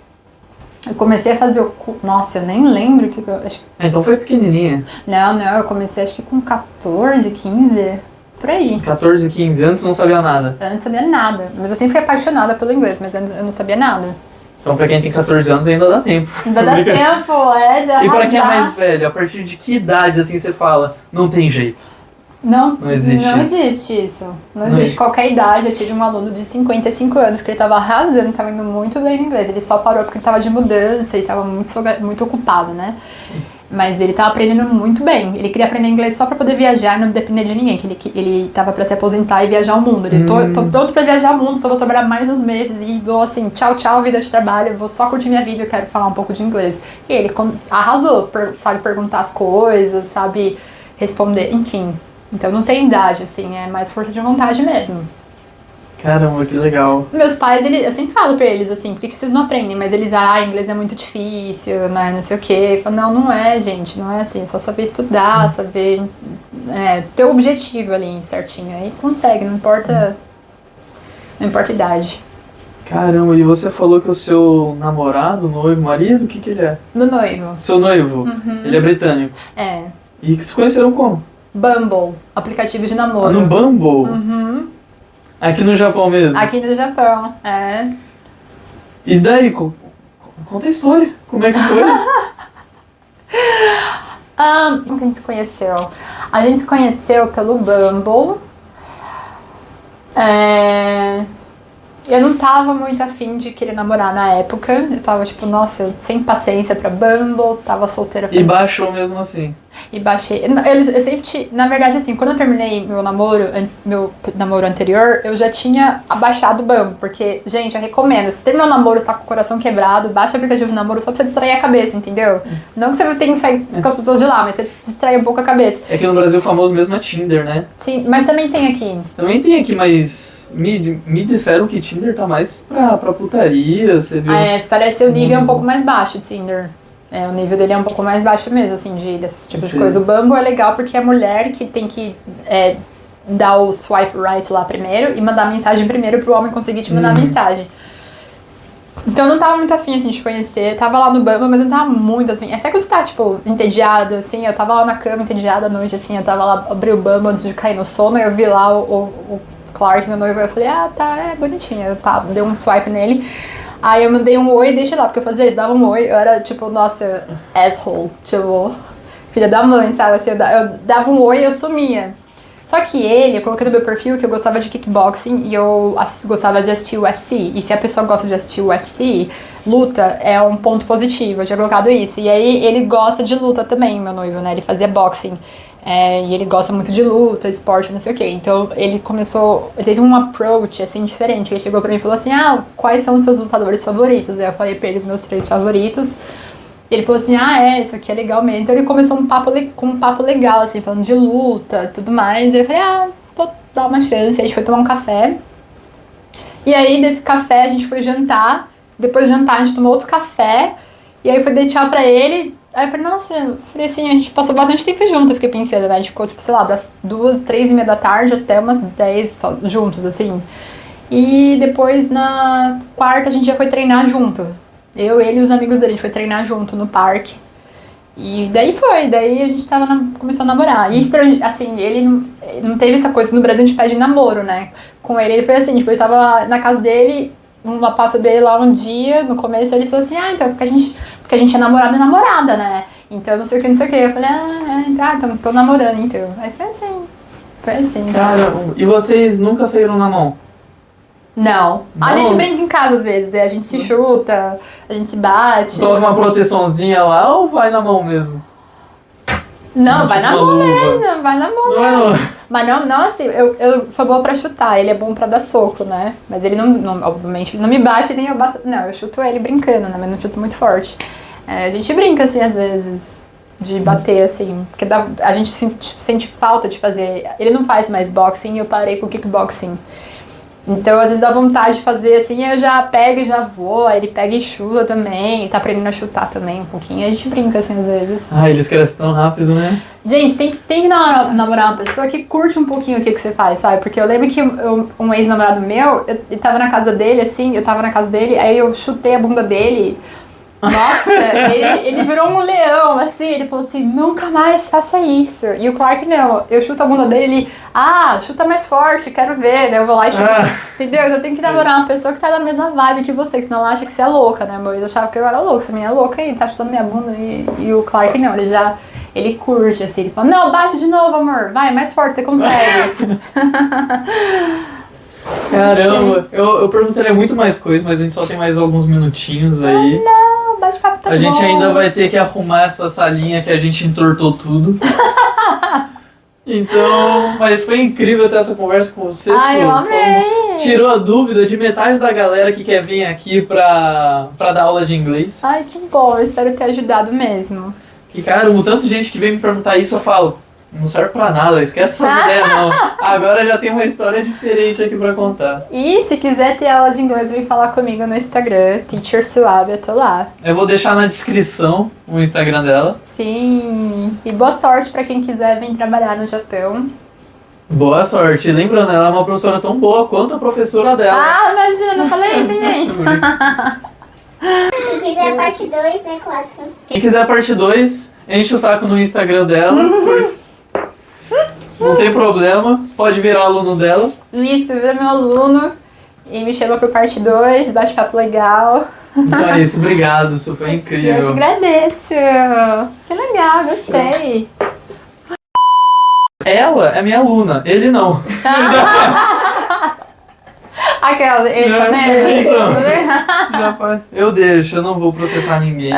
B: Eu comecei a fazer Nossa, eu nem lembro que eu...
A: Então foi pequenininha.
B: Não, eu comecei acho que com 14, 15, por aí.
A: 14, 15, antes não sabia nada.
B: Eu não sabia nada, mas eu sempre fui apaixonada pelo inglês, mas eu não sabia nada.
A: Então pra quem tem 14 anos ainda dá tempo.
B: Ainda dá tempo, já.
A: E pra quem é mais velho, a partir de que idade assim você fala, não tem jeito?
B: Não
A: existe
B: existe isso. Não existe qualquer idade. Eu tive um aluno de 55 anos que ele tava arrasando, tava indo muito bem no inglês. Ele só parou porque ele tava de mudança e tava muito ocupado, né? Mas ele tava aprendendo muito bem. Ele queria aprender inglês só pra poder viajar e não depender de ninguém. Que ele tava pra se aposentar e viajar o mundo. Ele, tô pronto pra viajar o mundo, só vou trabalhar mais uns meses. E vou assim, tchau, tchau, vida de trabalho. Vou só curtir minha vida, eu quero falar um pouco de inglês. E ele arrasou, sabe perguntar as coisas, sabe responder, enfim. Então não tem idade, assim, é mais força de vontade mesmo.
A: Caramba, que legal.
B: Meus pais, eu sempre falo pra eles assim, por que vocês não aprendem? Mas eles, inglês é muito difícil, né, não sei o quê. Eu falo, não é, gente, não é assim, é só saber estudar, saber ter o objetivo ali certinho. Aí consegue, não importa a idade.
A: Caramba, e você falou que o seu namorado, noivo, marido, o que ele é?
B: Meu noivo.
A: Seu noivo, ele é britânico.
B: É.
A: E que se conheceram como?
B: Bumble, aplicativo de namoro.
A: No Bumble?
B: Uhum.
A: Aqui no Japão mesmo?
B: Aqui no Japão, é.
A: E daí, conta a história, como é que foi?
B: Como que a gente se conheceu? A gente se conheceu pelo Bumble. Eu não tava muito afim de querer namorar na época. Eu tava tipo, nossa, sem paciência pra Bumble, tava solteira.
A: E baixou mesmo assim?
B: E baixei. Eu sempre, na verdade, assim, quando eu terminei meu namoro anterior, eu já tinha abaixado o Bumble, porque, gente, eu recomendo. Se terminar o namoro, você tá com o coração quebrado, baixa o aplicativo de namoro só pra você distrair a cabeça, entendeu? Não que você tenha que sair com as pessoas de lá, mas você distrai um pouco a cabeça.
A: É que no Brasil o famoso mesmo é Tinder, né?
B: Sim, mas também tem aqui.
A: Também tem aqui, mas me disseram que Tinder tá mais pra putaria, você viu?
B: Parece o nível um pouco mais baixo de Tinder. O nível dele é um pouco mais baixo mesmo, assim, desse tipo de coisa. O Bumble é legal porque é a mulher que tem que dar o swipe right lá primeiro e mandar a mensagem primeiro pro homem conseguir te mandar a mensagem. Então eu não tava muito afim, assim, de conhecer. Tava lá no Bumble, mas eu não tava muito, assim. Sabe quando você tá, tipo, entediada, assim? Eu tava lá na cama, entediada à noite, assim. Eu tava lá, abri o Bumble antes de cair no sono. E eu vi lá o Clark, meu noivo. Eu falei, bonitinho. Eu dei um swipe nele. Aí eu mandei um oi e deixei lá, porque eu fazia isso, dava um oi, eu era tipo, nossa, asshole, tipo, filha da mãe, sabe? Assim, eu dava um oi e eu sumia. Só que eu coloquei no meu perfil que eu gostava de kickboxing e eu gostava de assistir UFC. E se a pessoa gosta de assistir UFC, luta é um ponto positivo, eu tinha colocado isso. E aí ele gosta de luta também, meu noivo, né? Ele fazia boxing. E ele gosta muito de luta, esporte, não sei o que. Então ele teve um approach assim diferente. Ele chegou pra mim e falou assim: quais são os seus lutadores favoritos? Aí eu falei pra ele os meus 3 favoritos. Ele falou assim: isso aqui é legal mesmo. Então ele começou com um papo legal, assim, falando de luta e tudo mais. E eu falei: vou dar uma chance. Aí a gente foi tomar um café. E aí desse café a gente foi jantar. Depois do jantar a gente tomou outro café. E aí eu fui dar tchau pra ele. Aí eu falei, nossa, assim, a gente passou bastante tempo junto, eu fiquei pensando, né? A gente ficou, tipo, sei lá, das 2, 3:30 da tarde até umas 10 só, juntos, assim. E depois, na quarta, a gente já foi treinar junto. Eu, ele e os amigos dele, a gente foi treinar junto no parque. E daí a gente começou a namorar. E, assim, ele não teve essa coisa, no Brasil a gente pede namoro, né? Com ele foi assim, tipo, eu tava na casa dele, uma pato dele lá um dia, no começo ele falou assim, então, porque a gente é namorado e namorada, né? Então, não sei o que. Eu falei, então, tô namorando, então. Aí foi assim.
A: Caramba, e vocês nunca saíram na mão?
B: Não. A gente brinca em casa às vezes, a gente se chuta, a gente se bate.
A: Coloca uma proteçãozinha lá ou vai na mão mesmo?
B: Não, vai na mão mesmo, vai na mão mesmo.
A: Não.
B: Mas não assim, eu sou boa pra chutar, ele é bom pra dar soco, né? Mas ele não obviamente, ele não me bate nem eu bato. Não, eu chuto ele brincando, né? Mas não chuto muito forte. A gente brinca assim às vezes, de bater assim, porque a gente sente falta de fazer. Ele não faz mais boxing e eu parei com kickboxing. Então, às vezes dá vontade de fazer assim, eu já pego e já vou, aí ele pega e chuta também, tá aprendendo a chutar também um pouquinho, a gente brinca assim às vezes.
A: Eles crescem tão rápido, né?
B: Gente, tem que namorar uma pessoa que curte um pouquinho o que você faz, sabe? Porque eu lembro que um ex-namorado meu, eu tava na casa dele, assim, eu tava na casa dele, aí eu chutei a bunda dele. Nossa, ele virou um leão, assim, ele falou assim, nunca mais faça isso. E o Clark não, eu chuto a bunda dele, ele, chuta mais forte, quero ver, daí eu vou lá e chuto. Entendeu? Eu tenho que namorar uma pessoa que tá na mesma vibe que você, que senão ela acha que você é louca, né? Meu ex achava que eu era louca, você é louca aí, tá chutando minha bunda. E o Clark não, ele curte, assim, ele fala, não, bate de novo, amor, vai, mais forte, você consegue.
A: Caramba, eu perguntaria muito mais coisas, mas a gente só tem mais alguns minutinhos aí.
B: Não, o bate-papo tá bom.
A: A gente ainda vai ter que arrumar essa salinha que a gente entortou tudo. Então, mas foi incrível ter essa conversa com você,
B: Ai, eu
A: Su.
B: amei.
A: Tirou a dúvida de metade da galera que quer vir aqui pra dar aula de inglês.
B: Ai, que bom. Eu espero ter ajudado mesmo.
A: E, cara, o tanto de gente que vem me perguntar isso, eu falo, não serve pra nada, esquece essas ideias não. Agora já tem uma história diferente aqui pra contar.
B: E se quiser ter aula de inglês, vem falar comigo no Instagram, Teacher Suave, eu tô lá.
A: Eu vou deixar na descrição o Instagram dela.
B: Sim. E boa sorte pra quem quiser vir trabalhar no Jotão.
A: Boa sorte. Lembrando, ela é uma professora tão boa quanto a professora dela.
B: Ah, imagina, não falei isso, hein, gente?
C: Se quiser parte 2, né, Clássico?
A: Quem quiser a parte 2, enche o saco no Instagram dela. Não tem problema, pode virar aluno dela.
B: Isso, vira meu aluno e me chama pro parte 2, bate-papo legal.
A: Então é isso, obrigado, isso foi
B: Eu que
A: incrível.
B: agradeço. Que legal, gostei.
A: Ela é minha aluna, ele não.
B: Aquela, ele tá vendo?
A: Então, já faz. Eu deixo, eu não vou processar ninguém.